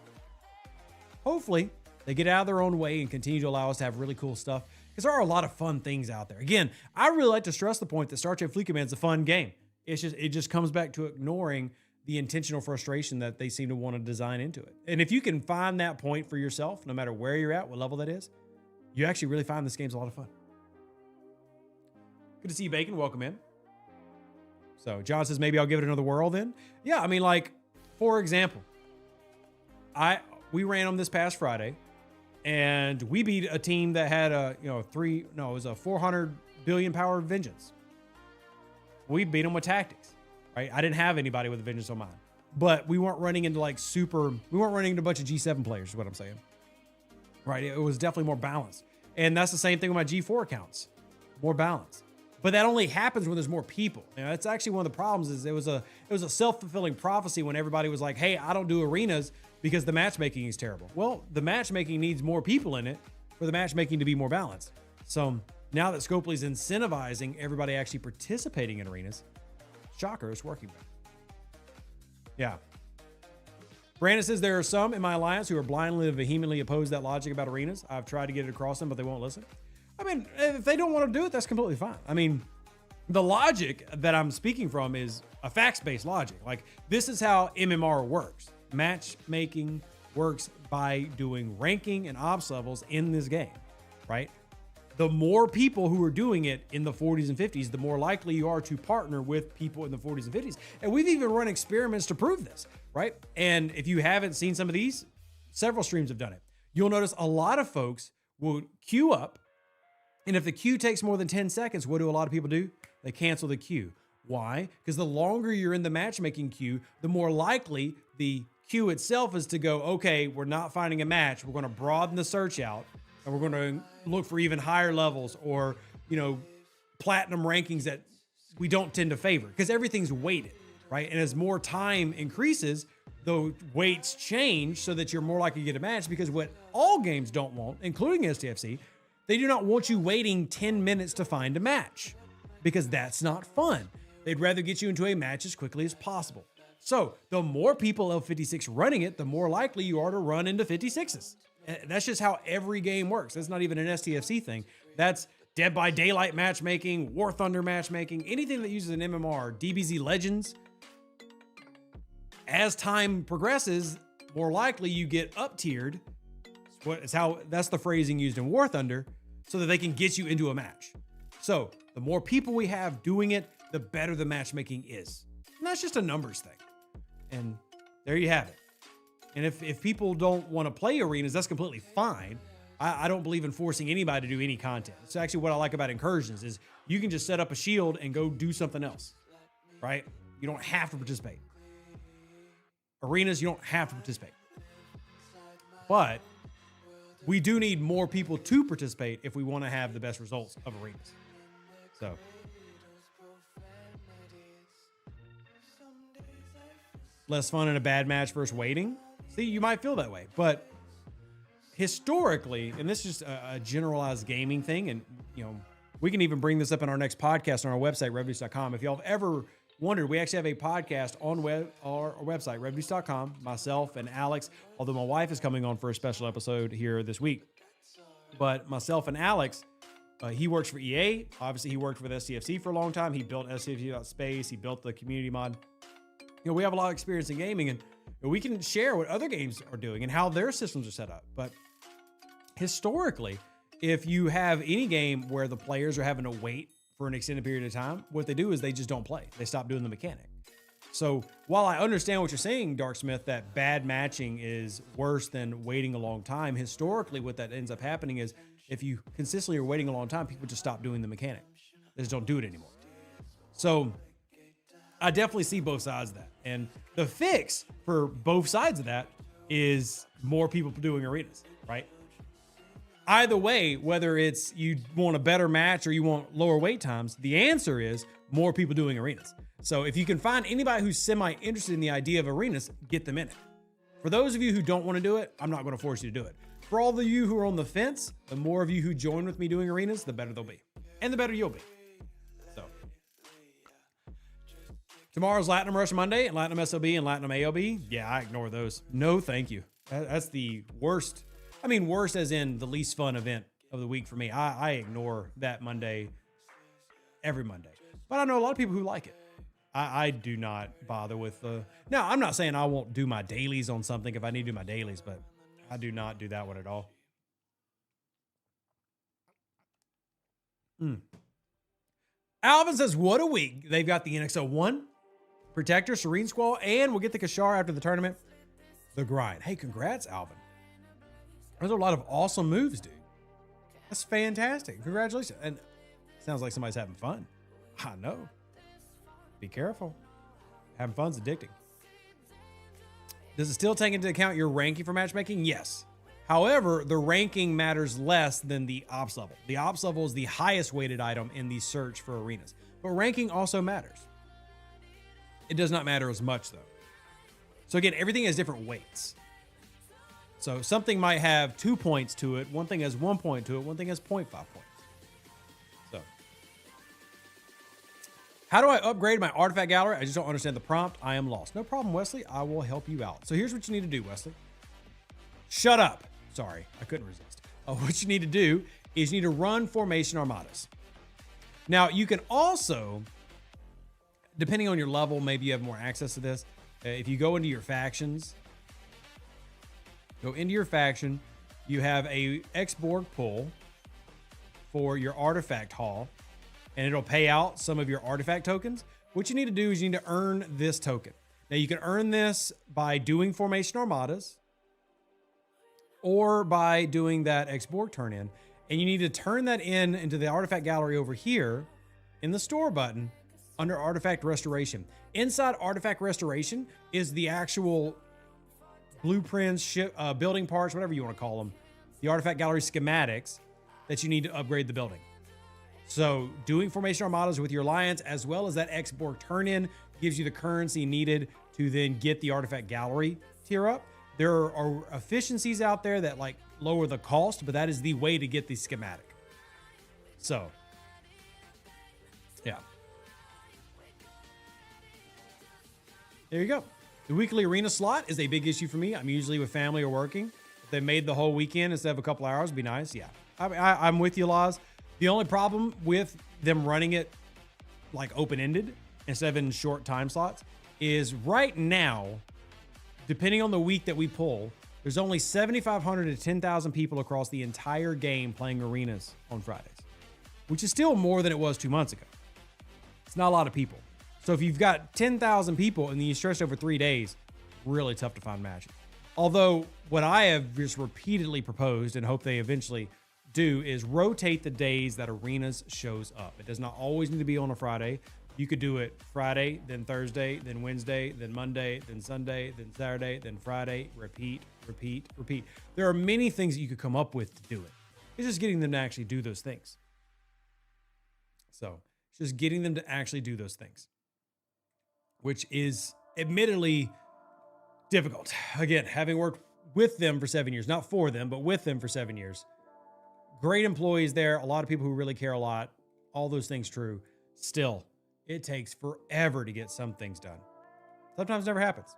Hopefully, they get out of their own way and continue to allow us to have really cool stuff because there are a lot of fun things out there. Again, I really like to stress the point that Star Trek Fleet Command is a fun game. It just comes back to ignoring the intentional frustration that they seem to want to design into it. And if you can find that point for yourself, no matter where you're at, what level that is, you actually really find this game's a lot of fun. Good to see you, Bacon. Welcome in. So John says, maybe I'll give it another whirl then. Yeah, I mean, like, for example, we ran them this past Friday. And we beat a team that had it was a 400 billion power vengeance. We beat them with tactics, right? I didn't have anybody with a vengeance on mine, but we weren't running into we weren't running into a bunch of G7 players is what I'm saying, right? It was definitely more balanced. And that's the same thing with my G4 accounts, more balanced. But that only happens when there's more people. And that's actually one of the problems is it was a self-fulfilling prophecy when everybody was like, hey, I don't do arenas because the matchmaking is terrible. Well, the matchmaking needs more people in it for the matchmaking to be more balanced. So now that Scopely's incentivizing everybody actually participating in arenas, shocker, it's working better. Yeah. Brandon says there are some in my alliance who are blindly and vehemently opposed to that logic about arenas. I've tried to get it across them, but they won't listen. I mean, if they don't want to do it, that's completely fine. I mean, the logic that I'm speaking from is a facts-based logic. Like, this is how MMR works. Matchmaking works by doing ranking and ops levels in this game, right? The more people who are doing it in the 40s and 50s, the more likely you are to partner with people in the 40s and 50s. And we've even run experiments to prove this, right? And if you haven't seen some of these, several streams have done it. You'll notice a lot of folks will queue up. And if the queue takes more than 10 seconds, what do a lot of people do? They cancel the queue. Why? Because the longer you're in the matchmaking queue, the more likely the queue itself is to go, okay, we're not finding a match. We're going to broaden the search out and we're going to look for even higher levels or, platinum rankings that we don't tend to favor because everything's weighted, right? And as more time increases, the weights change so that you're more likely to get a match because what all games don't want, including STFC, they do not want you waiting 10 minutes to find a match because that's not fun. They'd rather get you into a match as quickly as possible. So the more people of 56 running it, the more likely you are to run into 56s. And that's just how every game works. That's not even an STFC thing. That's Dead by Daylight matchmaking, War Thunder matchmaking, anything that uses an MMR, DBZ Legends. As time progresses, more likely you get up-tiered. That's the phrasing used in War Thunder, so that they can get you into a match. So the more people we have doing it, the better the matchmaking is. And that's just a numbers thing. And there you have it. And if people don't want to play arenas, that's completely fine. I don't believe in forcing anybody to do any content. It's actually what I like about incursions is you can just set up a shield and go do something else, right? You don't have to participate. Arenas, you don't have to participate. But we do need more people to participate if we want to have the best results of arenas. So less fun in a bad match versus waiting. See, you might feel that way, but historically, and this is just a generalized gaming thing, and we can even bring this up in our next podcast on our website, revduce.com. If y'all have ever wondered, we actually have a podcast on our website, revduce.com, myself and Alex, although my wife is coming on for a special episode here this week. But myself and Alex, he works for EA. Obviously, he worked with STFC for a long time. He built STFC.space. He built the community mod. We have a lot of experience in gaming, and we can share what other games are doing and how their systems are set up. But historically, if you have any game where the players are having to wait for an extended period of time, what they do is they just don't play. They stop doing the mechanic. So while I understand what you're saying, Darksmith, that bad matching is worse than waiting a long time, historically what that ends up happening is if you consistently are waiting a long time, people just stop doing the mechanic. They just don't do it anymore. So I definitely see both sides of that. And the fix for both sides of that is more people doing arenas, right? Either way, whether it's you want a better match or you want lower wait times, the answer is more people doing arenas. So if you can find anybody who's semi-interested in the idea of arenas, get them in it. For those of you who don't want to do it, I'm not going to force you to do it. For all of you who are on the fence, the more of you who join with me doing arenas, the better they'll be. And the better you'll be. So tomorrow's Latinum Rush Monday and Latinum SLB and Latinum AOB. Yeah, I ignore those. No, thank you. That's the worst. I mean, worst as in the least fun event of the week for me. I ignore that Monday every Monday. But I know a lot of people who like it. I do not bother with the... Now, I'm not saying I won't do my dailies on something if I need to do my dailies, but I do not do that one at all. Alvin says, what a week. They've got the NX01, Protector, Serene Squall, and we'll get the Kashar after the tournament. The grind. Hey, congrats, Alvin. Those are a lot of awesome moves, dude. That's fantastic. Congratulations. And it sounds like somebody's having fun. I know. Be careful. Having fun's addicting. Does it still take into account your ranking for matchmaking? Yes. However, the ranking matters less than the ops level. The ops level is the highest weighted item in the search for arenas. But ranking also matters. It does not matter as much, though. So again, everything has different weights. So something might have 2 points to it. One thing has 1 point to it. One thing has 0.5 points. So how do I upgrade my artifact gallery? I just don't understand the prompt. I am lost. No problem, Wesley. I will help you out. So here's what you need to do, Wesley. Shut up. Sorry, I couldn't resist. What you need to do is you need to run formation armadas. Now, you can also, depending on your level, maybe you have more access to this. If you go into your factions, you have a X-Borg pull for your artifact haul, and it'll pay out some of your artifact tokens. What you need to do is you need to earn this token. Now, you can earn this by doing formation armadas or by doing that X-Borg turn in. And you need to turn that into the artifact gallery over here in the store button under artifact restoration. Inside artifact restoration is the actual blueprints, building parts, whatever you want to call them, the artifact gallery schematics that you need to upgrade the building. So doing formation armadas with your alliance, as well as that X-Borg turn in, gives you the currency needed to then get the artifact gallery tier up. There are efficiencies out there that like lower the cost, but that is the way to get the schematic. So yeah, there you go. The weekly arena slot is a big issue for me. I'm usually with family or working. If they made the whole weekend instead of a couple hours, it'd be nice. Yeah, I'm with you, Laz. The only problem with them running it like open-ended instead of in short time slots is right now, depending on the week that we pull, there's only 7,500 to 10,000 people across the entire game playing arenas on Fridays, which is still more than it was 2 months ago. It's not a lot of people. So if you've got 10,000 people and then you stretch over 3 days, really tough to find matches. Although what I have just repeatedly proposed and hope they eventually do is rotate the days that arenas shows up. It does not always need to be on a Friday. You could do it Friday, then Thursday, then Wednesday, then Monday, then Sunday, then Saturday, then Friday, repeat, repeat, repeat. There are many things that you could come up with to do it. It's just getting them to actually do those things. So it's just getting them to actually do those things, which is admittedly difficult. Again, having worked with them for 7 years, not for them, but with them for 7 years. Great employees there, a lot of people who really care a lot, all those things true. Still, it takes forever to get some things done. Sometimes it never happens.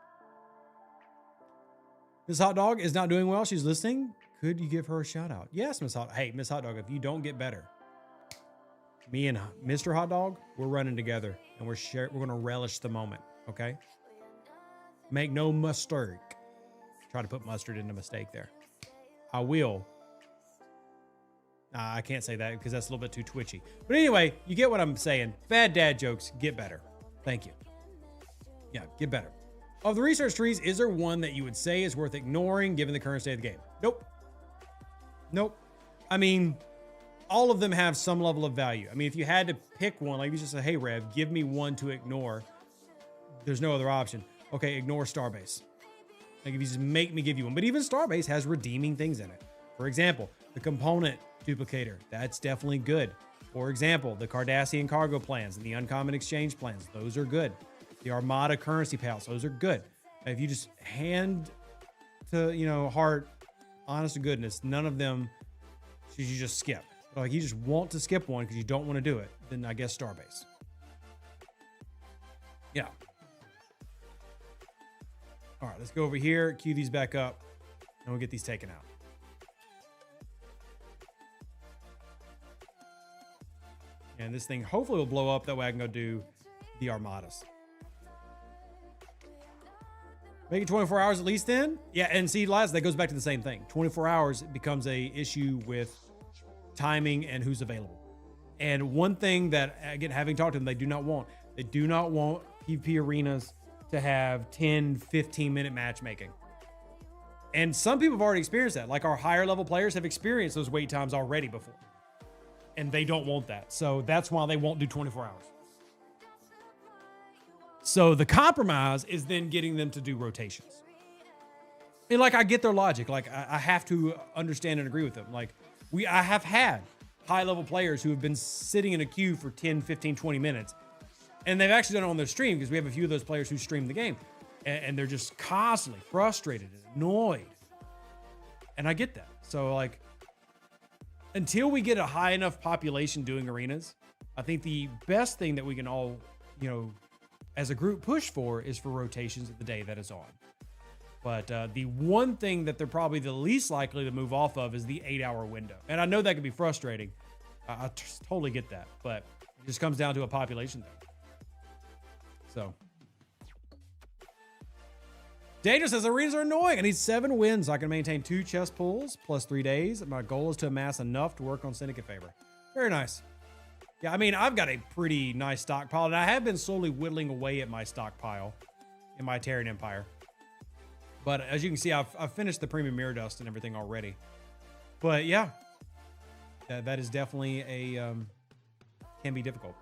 Miss Hot Dog is not doing well. She's listening. Could you give her a shout out? Yes, Miss Hot. Hey, Miss Hot Dog, if you don't get better, me and Mr. Hot Dog, we're running together and we're going to relish the moment. Okay. Make no mistake. Try to put mustard in a mistake there. I will. I can't say that because that's a little bit too twitchy. But anyway, you get what I'm saying. Bad dad jokes, get better. Thank you. Yeah, get better. Of the research trees, is there one that you would say is worth ignoring given the current state of the game? Nope. Nope. I mean, all of them have some level of value. I mean, if you had to pick one, like you just say, hey, Rev, give me one to ignore. There's no other option. Okay, ignore Starbase. Like if you just make me give you one. But even Starbase has redeeming things in it. For example, the component duplicator. That's definitely good. For example, the Cardassian cargo plans and the uncommon exchange plans. Those are good. The Armada currency pals. Those are good. If you just hand to, heart, honest to goodness, none of them should you just skip. Like you just want to skip one because you don't want to do it, then I guess Starbase. Yeah. All right, let's go over here, queue these back up, and we'll get these taken out. And this thing hopefully will blow up. That way I can go do the Armadas. Make it 24 hours at least then? Yeah, and see, that goes back to the same thing. 24 hours becomes a issue with timing and who's available. And one thing that, again, having talked to them, they do not want PvP arenas to have 10, 15-minute matchmaking. And some people have already experienced that. Like our higher level players have experienced those wait times already before. And they don't want that. So that's why they won't do 24 hours. So the compromise is then getting them to do rotations. And like, I get their logic. Like I have to understand and agree with them. Like I have had high level players who have been sitting in a queue for 10, 15, 20 minutes. And they've actually done it on their stream because we have a few of those players who stream the game and they're just constantly frustrated and annoyed. And I get that. So like, until we get a high enough population doing arenas, I think the best thing that we can all, as a group push for is for rotations of the day that is on. But the one thing that they're probably the least likely to move off of is the 8-hour window. And I know that can be frustrating. I totally get that, but it just comes down to a population thing. So. Danger says arenas are annoying. I need 7 wins so I can maintain 2 chest pulls plus 3 days. My goal is to amass enough to work on Syndicate favor. Very nice. Yeah, I mean, I've got a pretty nice stockpile, and I have been slowly whittling away at my stockpile in my Terran Empire. But as you can see, I've finished the premium mirror dust and everything already. But yeah, that is definitely can be difficult.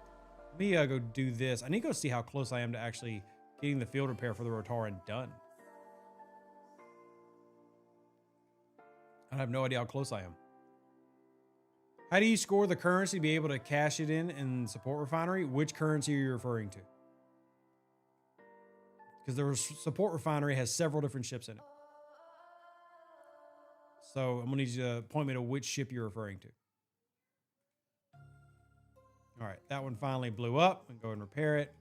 Let me go do this. I need to go see how close I am to actually getting the field repair for the Rotaran done. I have no idea how close I am. How do you score the currency to be able to cash it in support refinery? Which currency are you referring to? Because the support refinery has several different ships in it. So I'm gonna need you to point me to which ship you're referring to. All right, that one finally blew up. I'm going to repair it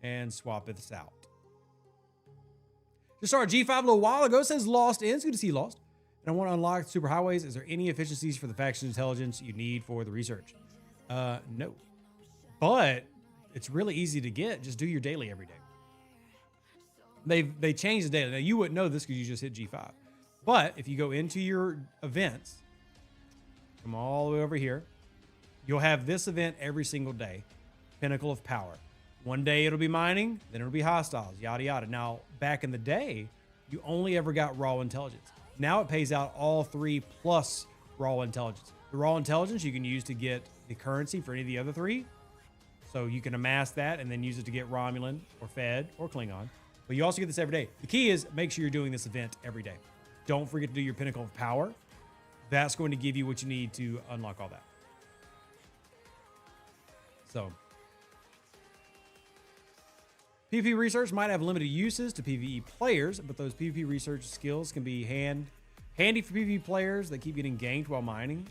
and swap this out. Just started G5 a little while ago. It says Lost Ends. Good to see you, Lost. And I want to unlock super highways. Is there any efficiencies for the faction intelligence you need for the research? No. But it's really easy to get. Just do your daily every day. They changed the daily. Now you wouldn't know this because you just hit G5. But if you go into your events, come all the way over here, you'll have this event every single day. Pinnacle of Power. One day it'll be mining, then it'll be hostiles, yada yada. Now, back in the day, you only ever got raw intelligence. Now it pays out all 3 plus raw intelligence. The raw intelligence you can use to get the currency for any of the other 3. So you can amass that and then use it to get Romulan or Fed or Klingon. But you also get this every day. The key is make sure you're doing this event every day. Don't forget to do your Pinnacle of Power. That's going to give you what you need to unlock all that. So PvP research might have limited uses to PvE players, but those PvP research skills can be handy for PvP players that keep getting ganked while mining.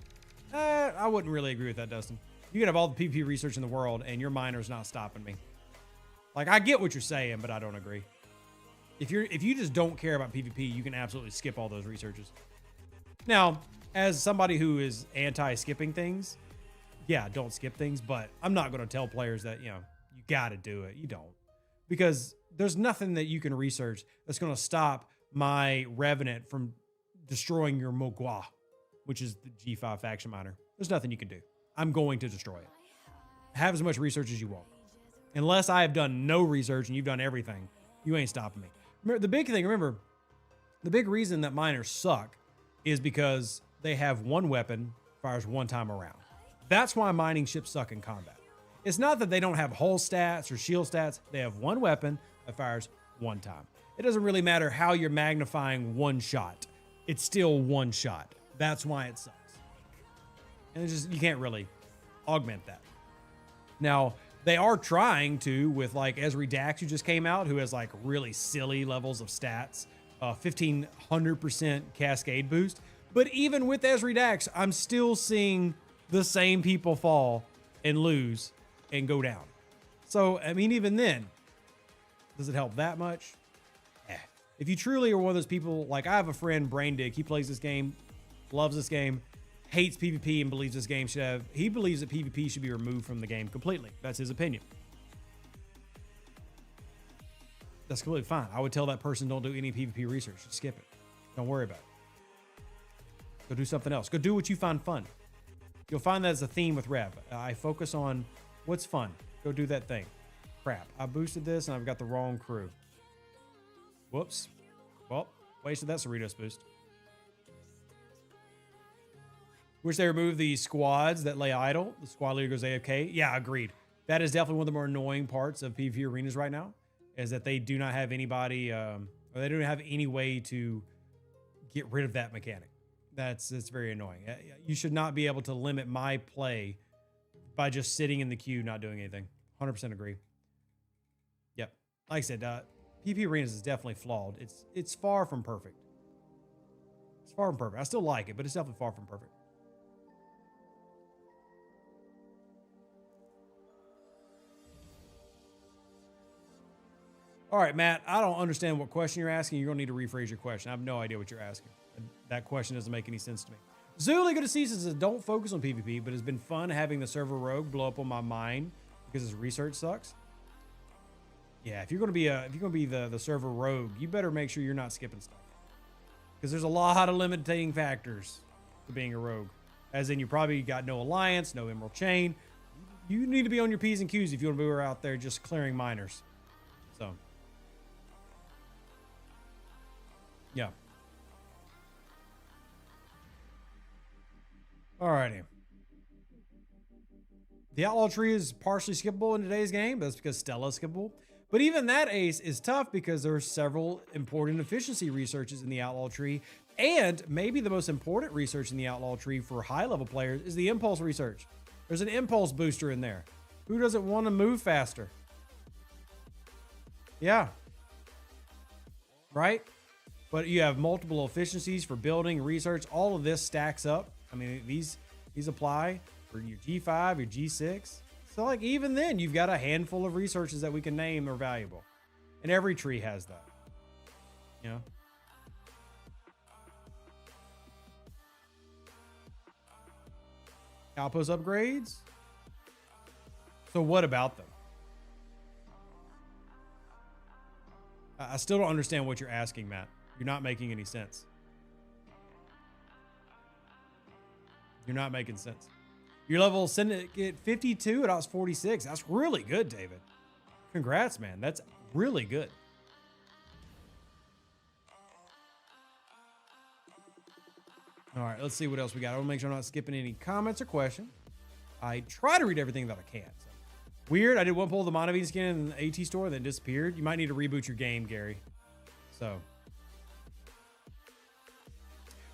I wouldn't really agree with that, Dustin. You can have all the PvP research in the world and your miner's not stopping me. Like, I get what you're saying, but I don't agree. If you just don't care about PvP, you can absolutely skip all those researches. Now, as somebody who is anti-skipping things, yeah, don't skip things, but I'm not going to tell players that, you got to do it. You don't. Because there's nothing that you can research that's going to stop my Revenant from destroying your Mogwa, which is the G5 faction miner. There's nothing you can do. I'm going to destroy it. Have as much research as you want. Unless I have done no research and you've done everything, you ain't stopping me. The big thing, remember, the big reason that miners suck is because they have one weapon, fires one time around. That's why mining ships suck in combat. It's not that they don't have hull stats or shield stats. They have one weapon that fires one time. It doesn't really matter how you're magnifying one shot. It's still one shot. That's why it sucks. And it's just, you can't really augment that. Now, they are trying to with like Esri Dax, who just came out, who has like really silly levels of stats, 1500% cascade boost. But even with Esri Dax, I'm still seeing the same people fall and lose and go down. So, I mean, even then, does it help that much? If you truly are one of those people, like I have a friend, Braindig, he plays this game, loves this game, hates PvP and believes this game should have, he believes that PvP should be removed from the game completely. That's his opinion. That's completely fine. I would tell that person, don't do any PvP research. Just skip it. Don't worry about it. Go do something else. Go do what you find fun. You'll find that as a theme with Rev. I focus on what's fun. Go do that thing. Crap. I boosted this and I've got the wrong crew. Whoops. Well, wasted that Cerritos boost. Wish they removed the squads that lay idle. The squad leader goes AFK. Yeah, agreed. That is definitely one of the more annoying parts of PvP arenas right now, is that they do not have anybody, or they don't have any way to get rid of that mechanic. That's very annoying. You should not be able to limit my play by just sitting in the queue, not doing anything. 100% agree. Yep. Like I said, PvP arenas is definitely flawed. It's far from perfect. It's far from perfect. I still like it, but it's definitely far from perfect. All right, Matt, I don't understand what question you're asking. You're going to need to rephrase your question. I have no idea what you're asking. That question doesn't make any sense to me. Zuli, good to see you, says, don't focus on PvP, but it's been fun having the server rogue blow up on my mind because his research sucks. Yeah, if you're going to be the server rogue, you better make sure you're not skipping stuff. Because there's a lot of limiting factors to being a rogue. As in, you probably got no alliance, no emerald chain. You need to be on your P's and Q's if you want to be out there just clearing miners. So, yeah. Alrighty. The outlaw tree is partially skippable in today's game. That's because Stella's skippable. But even that ace is tough because there are several important efficiency researches in the outlaw tree. And maybe the most important research in the outlaw tree for high level players is the impulse research. There's an impulse booster in there. Who doesn't want to move faster? Yeah. Right? But you have multiple efficiencies for building, research. All of this stacks up. I mean, these apply for your G5, your G6. So like even then, you've got a handful of researches that we can name are valuable. And every tree has that. You know? Outpost upgrades? So what about them? I still don't understand what you're asking, Matt. You're not making any sense. You're not making sense. Your level syndicate 52 at odds 46. That's really good, David. Congrats, man. That's really good. All right, let's see what else we got. I want to make sure I'm not skipping any comments or questions. I try to read everything that I can. So. Weird. I did one pull of the Monavine skin in the AT store, then disappeared. You might need to reboot your game, Gary. So.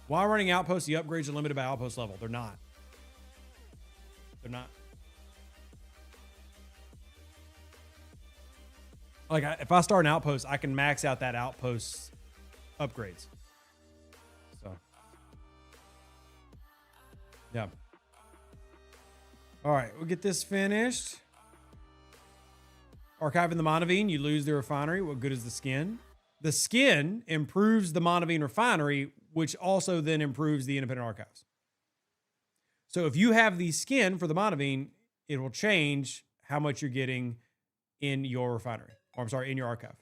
While running outposts, the upgrades are limited by outpost level. They're not. They're not. Like, if I start an outpost, I can max out that outpost's upgrades. So. Yeah. All right, we'll get this finished. Archiving the Monavine, you lose the refinery. What good is the skin? The skin improves the Monavine refinery, which also then improves the independent archives. So if you have the skin for the Monavine, it will change how much you're getting in your refinery. Or I'm sorry, in your archive.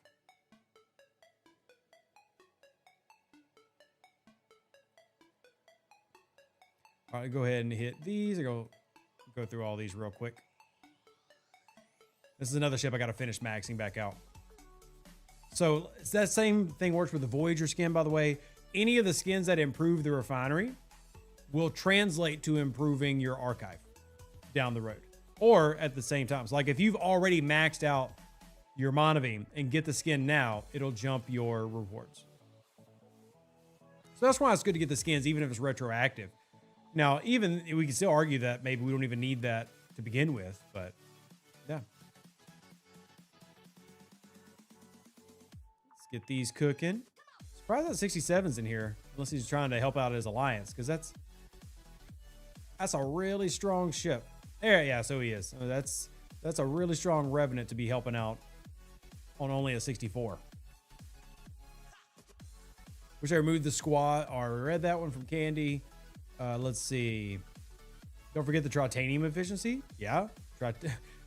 All right, go ahead and hit these. Go through all these real quick. This is another ship I got to finish maxing back out. So that same thing works with the Voyager skin, by the way. Any of the skins that improve the refinery will translate to improving your archive down the road or at the same time. So like if you've already maxed out your Monobeam and get the skin now, it'll jump your rewards. So that's why it's good to get the skins, even if it's retroactive. Now, even we can still argue that maybe we don't even need that to begin with, but yeah. Let's get these cooking. Surprised that 67's in here, unless he's trying to help out his alliance, because that's a really strong ship. There, yeah, so he is. That's a really strong Revenant to be helping out on only a 64. Wish I removed the squad. I read that one from Candy. Let's see. Don't forget the Tritanium efficiency. Yeah.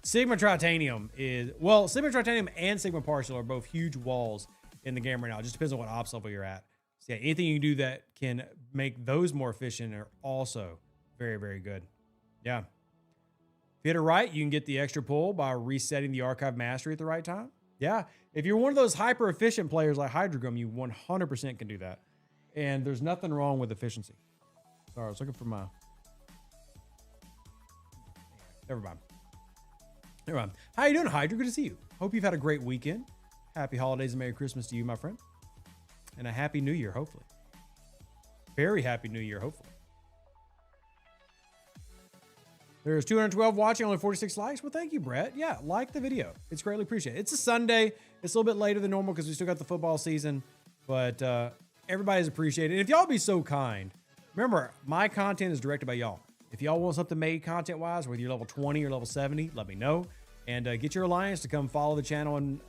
Sigma Tritanium is, well, Sigma Tritanium and Sigma Partial are both huge walls in the game right now. It just depends on what ops level you're at. So yeah, anything you can do that can make those more efficient are also very, very good. Yeah. If you hit it right, you can get the extra pull by resetting the archive mastery at the right time. Yeah. If you're one of those hyper efficient players like Hydrogum, you 100% can do that. And there's nothing wrong with efficiency. Sorry, I was looking for my... Never mind. How you doing, Hydra? Good to see you. Hope you've had a great weekend. Happy holidays and Merry Christmas to you, my friend. And a Happy New Year, hopefully. Very Happy New Year, hopefully. There's 212 watching, only 46 likes. Well, thank you, Brett. Yeah, like the video. It's greatly appreciated. It's a Sunday. It's a little bit later than normal because we still got the football season. But everybody's appreciated. And if y'all be so kind, remember, my content is directed by y'all. If y'all want something made content-wise, whether you're level 20 or level 70, let me know. And get your alliance to come follow the channel and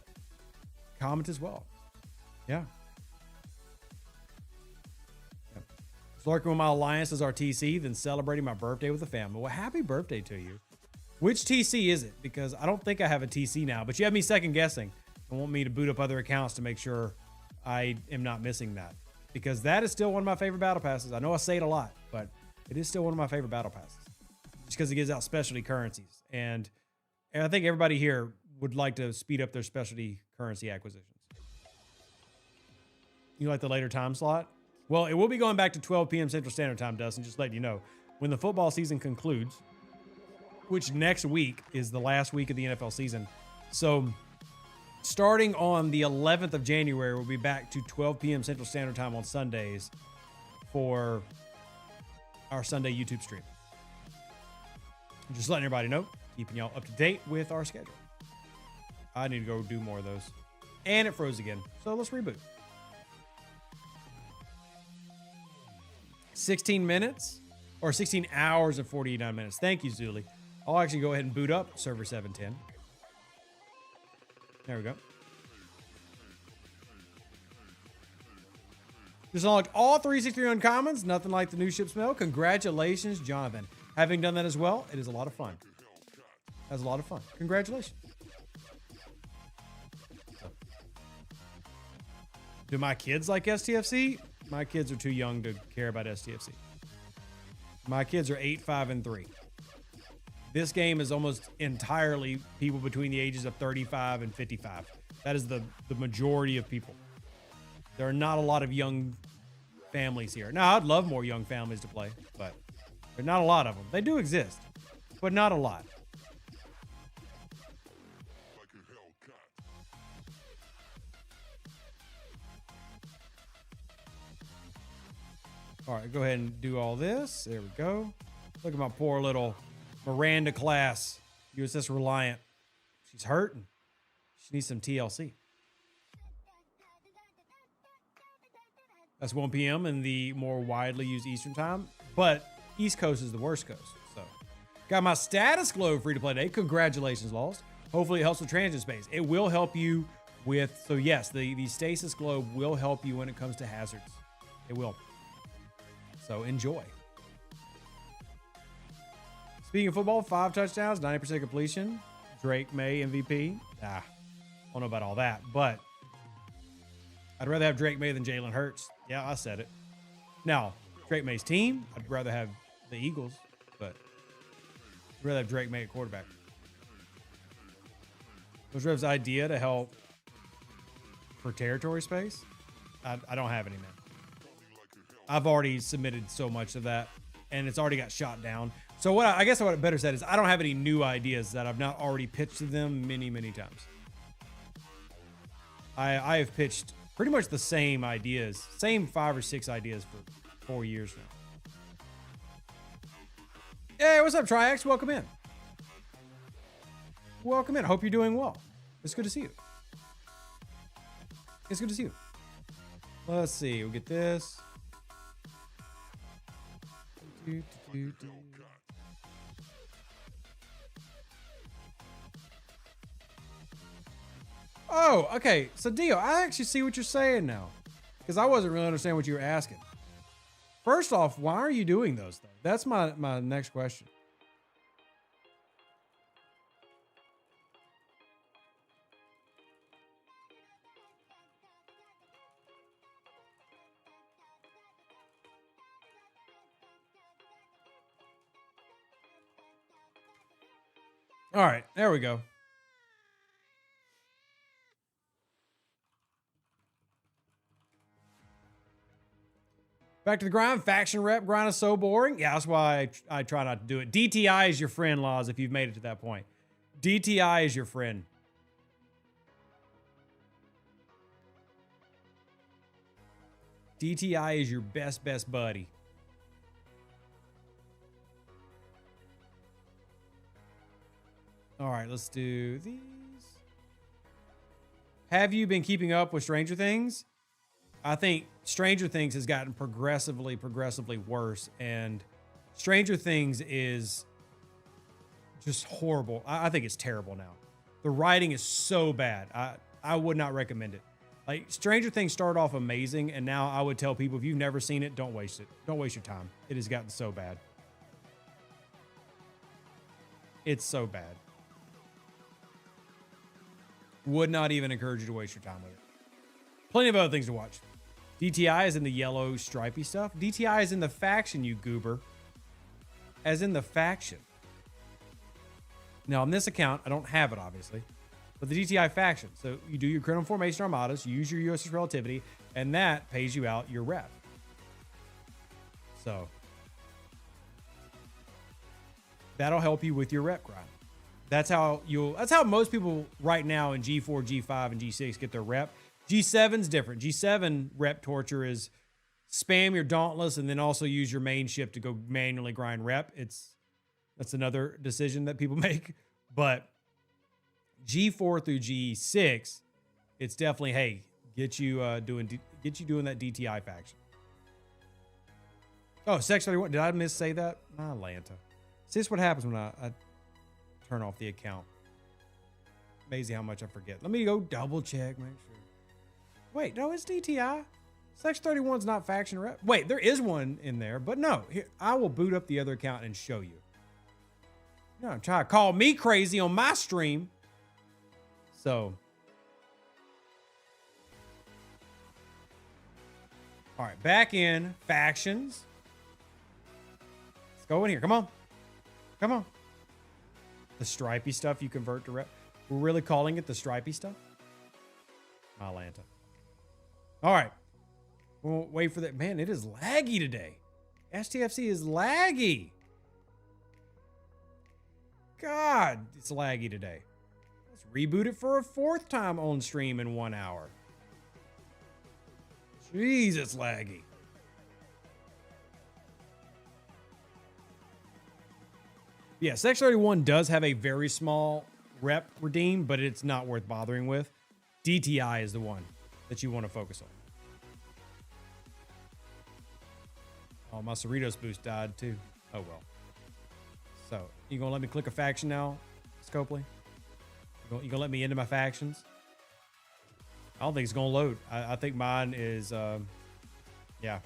comment as well. Yeah. Lurking with my alliance as our TC, then celebrating my birthday with the family. Well, happy birthday to you. Which TC is it? Because I don't think I have a TC now, but you have me second guessing and want me to boot up other accounts to make sure I am not missing that. Because that is still one of my favorite battle passes. I know I say it a lot, but it is still one of my favorite battle passes. Just because it gives out specialty currencies. And I think everybody here would like to speed up their specialty currency acquisitions. You like the later time slot? Well, it will be going back to 12 p.m. Central Standard Time, Dustin, just letting you know. When the football season concludes, which next week is the last week of the NFL season. So starting on the 11th of January, we'll be back to 12 p.m. Central Standard Time on Sundays for our Sunday YouTube stream. Just letting everybody know, keeping y'all up to date with our schedule. I need to go do more of those. And it froze again, so let's reboot. 16 minutes or 16 hours and 49 minutes. Thank you, Zuli. I'll actually go ahead and boot up server 710. There we go. Just unlocked all 363 uncommons. Nothing like the new ship smell. Congratulations, Jonathan. Having done that as well, it is a lot of fun. That's a lot of fun. Congratulations. Do my kids like STFC? My kids are too young to care about STFC. My kids are 8, 5, and 3. This game is almost entirely people between the ages of 35 and 55. That is the majority of people. There are not a lot of young families here. Now, I'd love more young families to play, but there are not a lot of them. They do exist, but not a lot. All right, go ahead and do all this. There we go. Look at my poor little Miranda class, USS Reliant. She's hurting. She needs some TLC. That's 1 p.m. in the more widely used Eastern time, but East Coast is the worst coast. So, got my status globe free to play today. Congratulations, Lost. Hopefully it helps with transit space. It will help you with, so yes, the stasis globe will help you when it comes to hazards. It will. So enjoy. Speaking of football, 5 touchdowns, 90% completion. Drake May MVP. I don't know about all that, but I'd rather have Drake May than Jalen Hurts. Yeah, I said it. Now, Drake May's team, I'd rather have the Eagles, but I'd rather have Drake make a quarterback. Was Rev's idea to help for territory space? I don't have any, man. I've already submitted so much of that, and it's already got shot down. So I guess what I better said is I don't have any new ideas that I've not already pitched to them many, many times. I have pitched pretty much the same ideas, same 5 or 6 ideas for 4 years now. Hey, what's up, Triax? Welcome in. Welcome in. Hope you're doing well. It's good to see you. It's good to see you. Let's see. We'll get this. Oh, okay. So, Dio, I actually see what you're saying now, because I wasn't really understanding what you were asking. First off, why are you doing those things? That's my next question. All right, there we go. Back to the grind. Faction rep grind is so boring. Yeah, that's why I try not to do it. DTI is your friend, Laws, if you've made it to that point. DTI is your friend. DTI is your best buddy. All right, let's do these. Have you been keeping up with Stranger Things? I think Stranger Things has gotten progressively worse, and Stranger Things is just horrible. I think it's terrible now. The writing is so bad. I would not recommend it. Like, Stranger Things started off amazing, and now I would tell people, if you've never seen it, don't waste it. Don't waste your time. It has gotten so bad. It's so bad. Would not even encourage you to waste your time with it. Plenty of other things to watch. DTI is in the yellow stripy stuff. DTI is in the faction, you goober. As in the faction. Now, on this account, I don't have it, obviously. But the DTI faction. So you do your critical formation armadas, you use your USS relativity, and that pays you out your rep. So that'll help you with your rep grind. That's how most people right now in G4, G5, and G6 get their rep. G7's different. G7 rep torture is spam your dauntless and then also use your main ship to go manually grind rep. That's another decision that people make. But G4 through G6, it's definitely, hey, get you doing that DTI faction. Oh, Section 31. Did I say that? Atlanta. See, this is what happens when I turn off the account. Amazing how much I forget. Let me go double check, make sure. Wait, no, it's DTI. Section 31's not faction rep. Wait, there is one in there, but no. Here, I will boot up the other account and show you. No, try to call me crazy on my stream. So, all right, back in factions. Let's go in here. Come on. Come on. The stripy stuff you convert to rep. We're really calling it the stripy stuff? Atlanta. All right. We'll wait for that. Man, it is laggy today. STFC is laggy. God, it's laggy today. Let's reboot it for a 4th time on stream in 1 hour. Jeez, it's laggy. Yeah, Section 31 does have a very small rep redeem, but it's not worth bothering with. DTI is the one that you want to focus on. Oh, my Cerritos boost died too. Oh, well. So, you going to let me click a faction now, Scopely? You going to let me into my factions? I don't think it's going to load. I think mine is, yeah.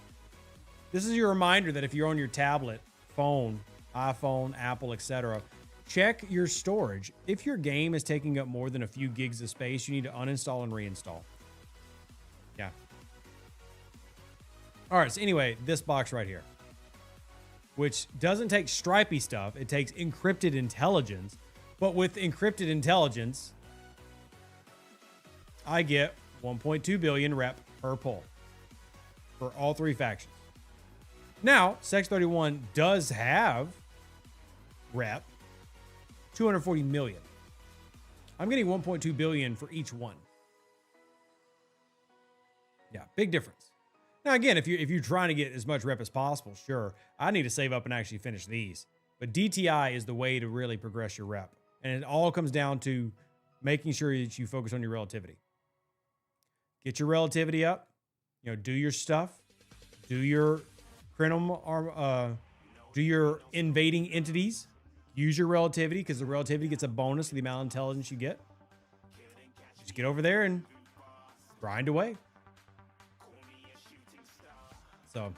This is your reminder that if you're on your tablet, phone, iPhone, Apple, etc., check your storage. If your game is taking up more than a few gigs of space, you need to uninstall and reinstall. Yeah. All right, so anyway, this box right here. which doesn't take stripey stuff. It takes encrypted intelligence. But with encrypted intelligence, I get 1.2 billion rep per pull for all 3 factions. Now, Sex 31 does have rep 240 million. I'm getting 1.2 billion for each one. Yeah, big difference. Now, again, if you're trying to get as much rep as possible, sure, I need to save up and actually finish these. But DTI is the way to really progress your rep. And it all comes down to making sure that you focus on your relativity. Get your relativity up. You know, do your stuff. Do your do your invading entities. Use your relativity because the relativity gets a bonus to the amount of intelligence you get. Just get over there and grind away. So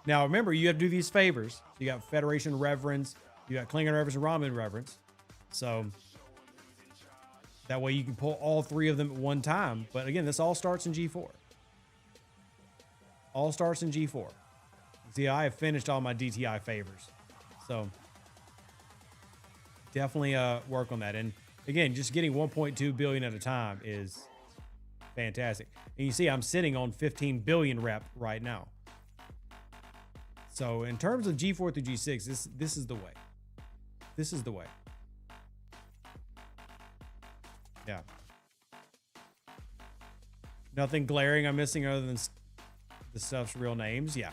now remember, you have to do these favors. You got Federation Reverence, you got Klingon Reverence and Romulan Reverence. So that way you can pull all 3 of them at one time. But again, this all starts in G4. All starts in G4. See, I have finished all my DTI favors. So definitely work on that. And again, just getting 1.2 billion at a time is fantastic. And you see, I'm sitting on 15 billion rep right now. So in terms of G4 through G6, this is the way. This is the way. Yeah. Nothing glaring I'm missing other than the stuff's real names. Yeah.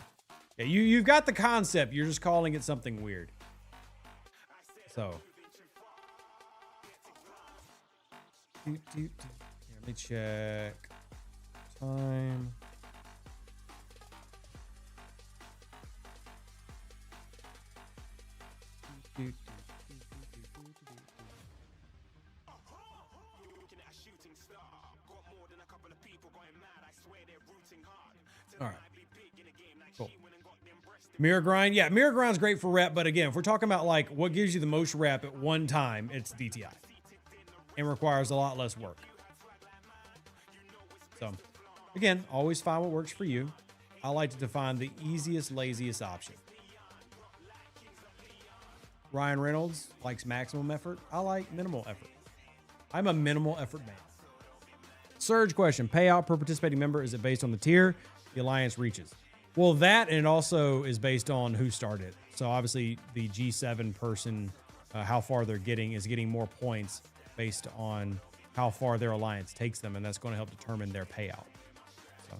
Yeah, you've got the concept. You're just calling it something weird. So. Here, let me check. Time. All right. Cool. Mirror grind. Yeah, mirror grind's great for rep, but again, if we're talking about like what gives you the most rep at one time, it's DTI. And requires a lot less work. So, again, always find what works for you. I like to define the easiest, laziest option. Ryan Reynolds likes maximum effort. I like minimal effort. I'm a minimal effort man. Surge question. Payout per participating member, is it based on the tier the alliance reaches? Well, that, and it also is based on who started. So obviously the G7 person, how far they're getting, is getting more points based on how far their alliance takes them, and that's going to help determine their payout. So.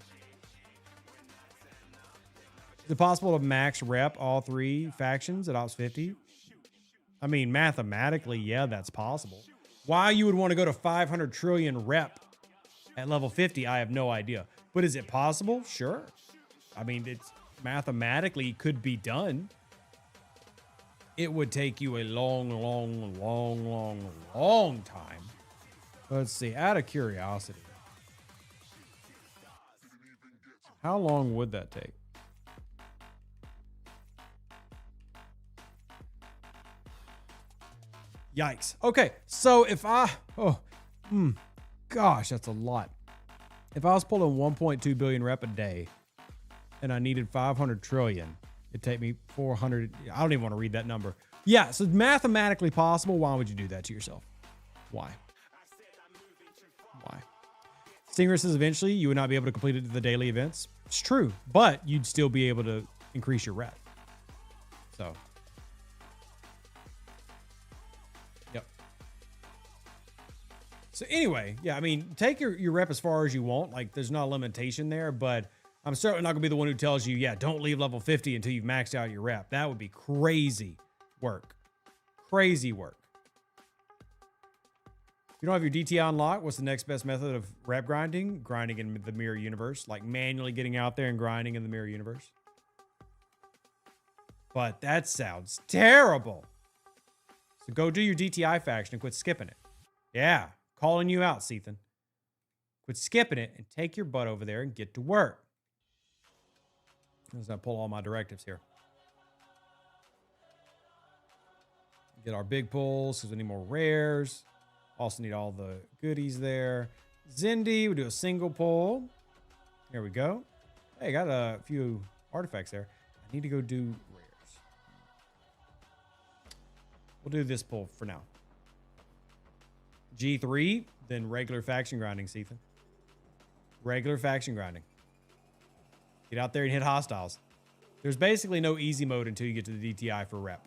Is it possible to max rep all 3 factions at Ops 50? I mean, mathematically, yeah, that's possible. Why you would want to go to 500 trillion rep at level 50, I have no idea. But is it possible? Sure. I mean, it's mathematically could be done. It would take you a long time. Let's see, out of curiosity, how long would that take? Yikes. Okay, so if gosh, that's a lot. If I was pulling 1.2 billion rep a day and I needed 500 trillion, it'd take me 400. I don't even want to read that number. Yeah, so mathematically possible. Why would you do that to yourself? Why? Stinger says eventually you would not be able to complete it to the daily events. It's true, but you'd still be able to increase your rep. So, yep. So anyway, yeah, I mean, take your rep as far as you want. Like, there's not a limitation there, but I'm certainly not gonna be the one who tells you, yeah, don't leave level 50 until you've maxed out your rep. That would be crazy work. Crazy work. If you don't have your DTI unlocked, what's the next best method of rep grinding? Grinding in the mirror universe, like manually getting out there and grinding in the mirror universe. But that sounds terrible. So go do your DTI faction and quit skipping it. Yeah, calling you out, Sethan. Quit skipping it and take your butt over there and get to work. As I pull all my directives here. Get our big pulls because we need more rares. Also need all the goodies there. Zindi, we do a single pull. Here we go. Hey, got a few artifacts there. I need to go do rares. We'll do this pull for now. G3, then regular faction grinding, Ethan. Regular faction grinding. Get out there and hit hostiles. There's basically no easy mode until you get to the DTI for rep.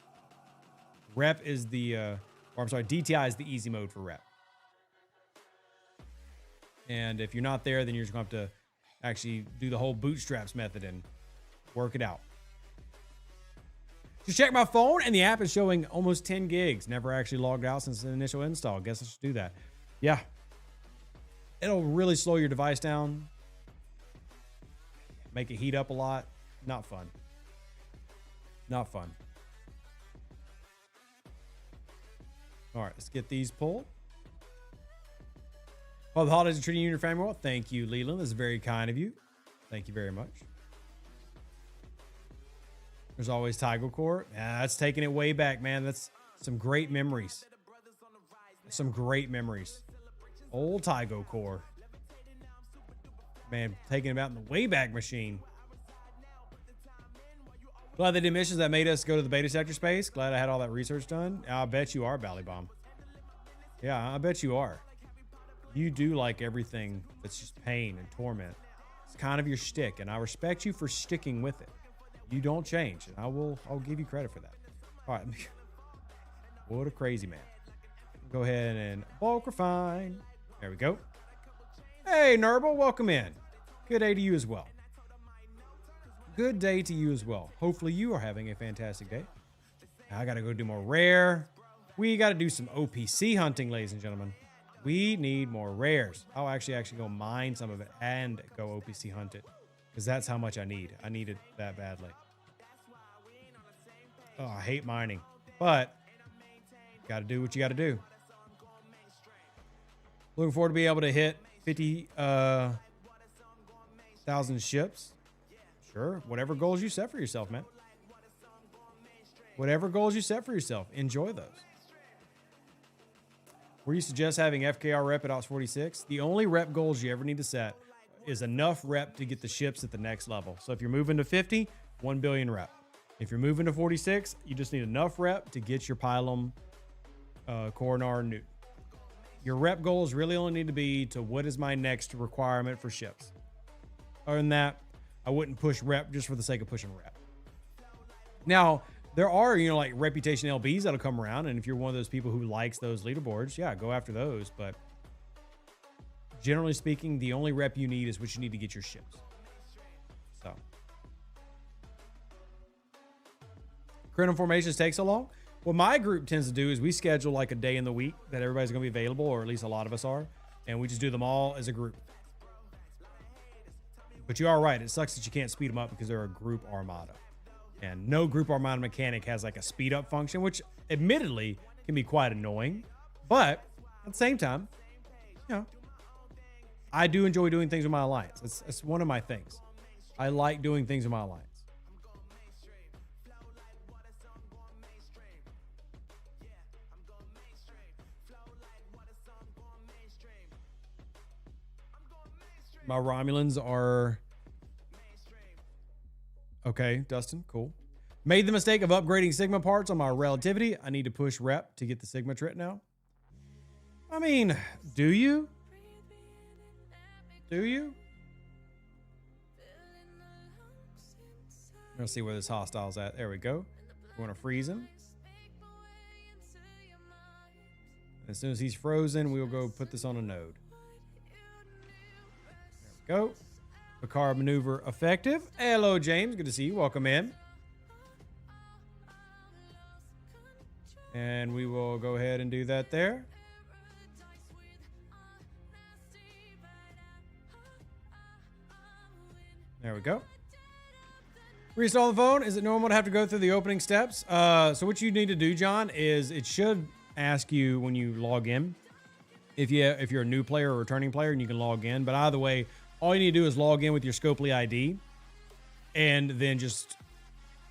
Rep is the, or I'm sorry, DTI is the easy mode for rep. And if you're not there, then you're just going to have to actually do the whole bootstraps method and work it out. Just check my phone and the app is showing almost 10 gigs. Never actually logged out since the initial install. Guess I should do that. Yeah. It'll really slow your device down. Make it heat up a lot. Not fun. Not fun. All right, let's get these pulled. Well, the holidays are treating you and your family well. Thank you, Leland. That's very kind of you. Thank you very much. There's always Tiger Core. That's taking it way back, man. That's some great memories. Some great memories. Old Tiger Core. Man, taking it out in the Wayback Machine. Glad they did missions that made us go to the beta sector space. Glad I had all that research done. I bet you are, Ballybomb. Yeah, I bet you are. You do like everything that's just pain and torment. It's kind of your shtick, and I respect you for sticking with it. You don't change, and I'll give you credit for that. All right. What a crazy man. Go ahead and bulk refine. There we go. Hey, Nerble, welcome in. Good day to you as well. Good day to you as well. Hopefully you are having a fantastic day. Now I got to go do more rare. We got to do some OPC hunting, ladies and gentlemen. We need more rares. I'll actually go mine some of it and go OPC hunt it, because that's how much I need. I need it that badly. Oh, I hate mining, but got to do what you got to do. Looking forward to being able to hit 50,000 ships. Sure, whatever goals you set for yourself, man. Whatever goals you set for yourself, enjoy those. Were you suggest having FKR rep at Ops 46? The only rep goals you ever need to set is enough rep to get the ships at the next level. So if you're moving to 50, 1 billion rep. If you're moving to 46, you just need enough rep to get your Pylum, Coronar, Newton. Your rep goals really only need to be to what is my next requirement for ships. Other than that, I wouldn't push rep just for the sake of pushing rep. Now, there are, like reputation LBs that'll come around. And if you're one of those people who likes those leaderboards, yeah, go after those. But generally speaking, the only rep you need is what you need to get your ships. So. Critical formations take so long. What my group tends to do is we schedule like a day in the week that everybody's going to be available, or at least a lot of us are. And we just do them all as a group. But you are right. It sucks that you can't speed them up because they're a group armada. And no group armada mechanic has like a speed up function, which admittedly can be quite annoying. But at the same time, I do enjoy doing things with my alliance. It's one of my things. I like doing things with my alliance. My Romulans are... Okay, Dustin, cool. Made the mistake of upgrading Sigma parts on my relativity. I need to push rep to get the Sigma trit now. I mean, do you? Do you? Let's see where this hostile's at. There we go. We want to freeze him. As soon as he's frozen, we'll go put this on a node. There we go. Picard maneuver effective. Hello, James. Good to see you. Welcome in. And we will go ahead and do that there. There we go. Reinstall the phone. Is it normal to have to go through the opening steps? So what you need to do, John, is it should ask you when you log in if you're a new player or returning player, and you can log in. But either way, all you need to do is log in with your Scopely ID and then just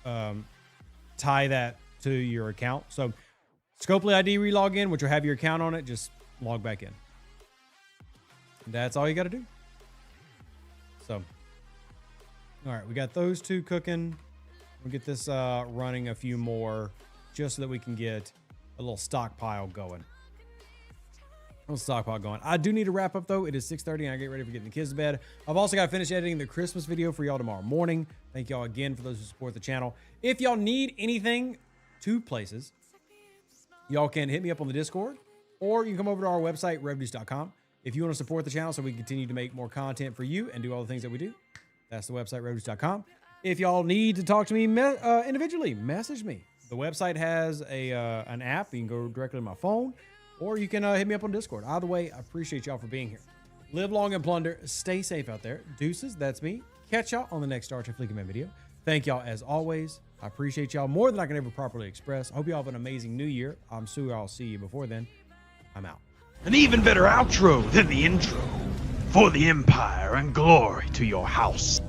tie that to your account. So Scopely ID relog in, which will have your account on it, just log back in. And that's all you got to do. So, all right, we got those two cooking. We'll get this running a few more just so that we can get a little stockpile going. I do need to wrap up though. It is 6:30 and I get ready for getting the kids to bed. I've also got to finish editing the Christmas video for y'all tomorrow morning. Thank y'all again for those who support the channel. If y'all need anything, 2 places. Y'all can hit me up on the Discord, or you can come over to our website, revduce.com. If you want to support the channel so we can continue to make more content for you and do all the things that we do, that's the website, revduce.com. If y'all need to talk to me individually, message me. The website has an app. You can go directly to my phone, or you can hit me up on Discord. Either way, I appreciate y'all for being here. Live long and plunder. Stay safe out there. Deuces, that's me. Catch y'all on the next Star Trek Fleet Command video. Thank y'all as always. I appreciate y'all more than I can ever properly express. I hope y'all have an amazing new year. I'm sure I'll see you before then. I'm out. An even better outro than the intro. For the Empire and glory to your house.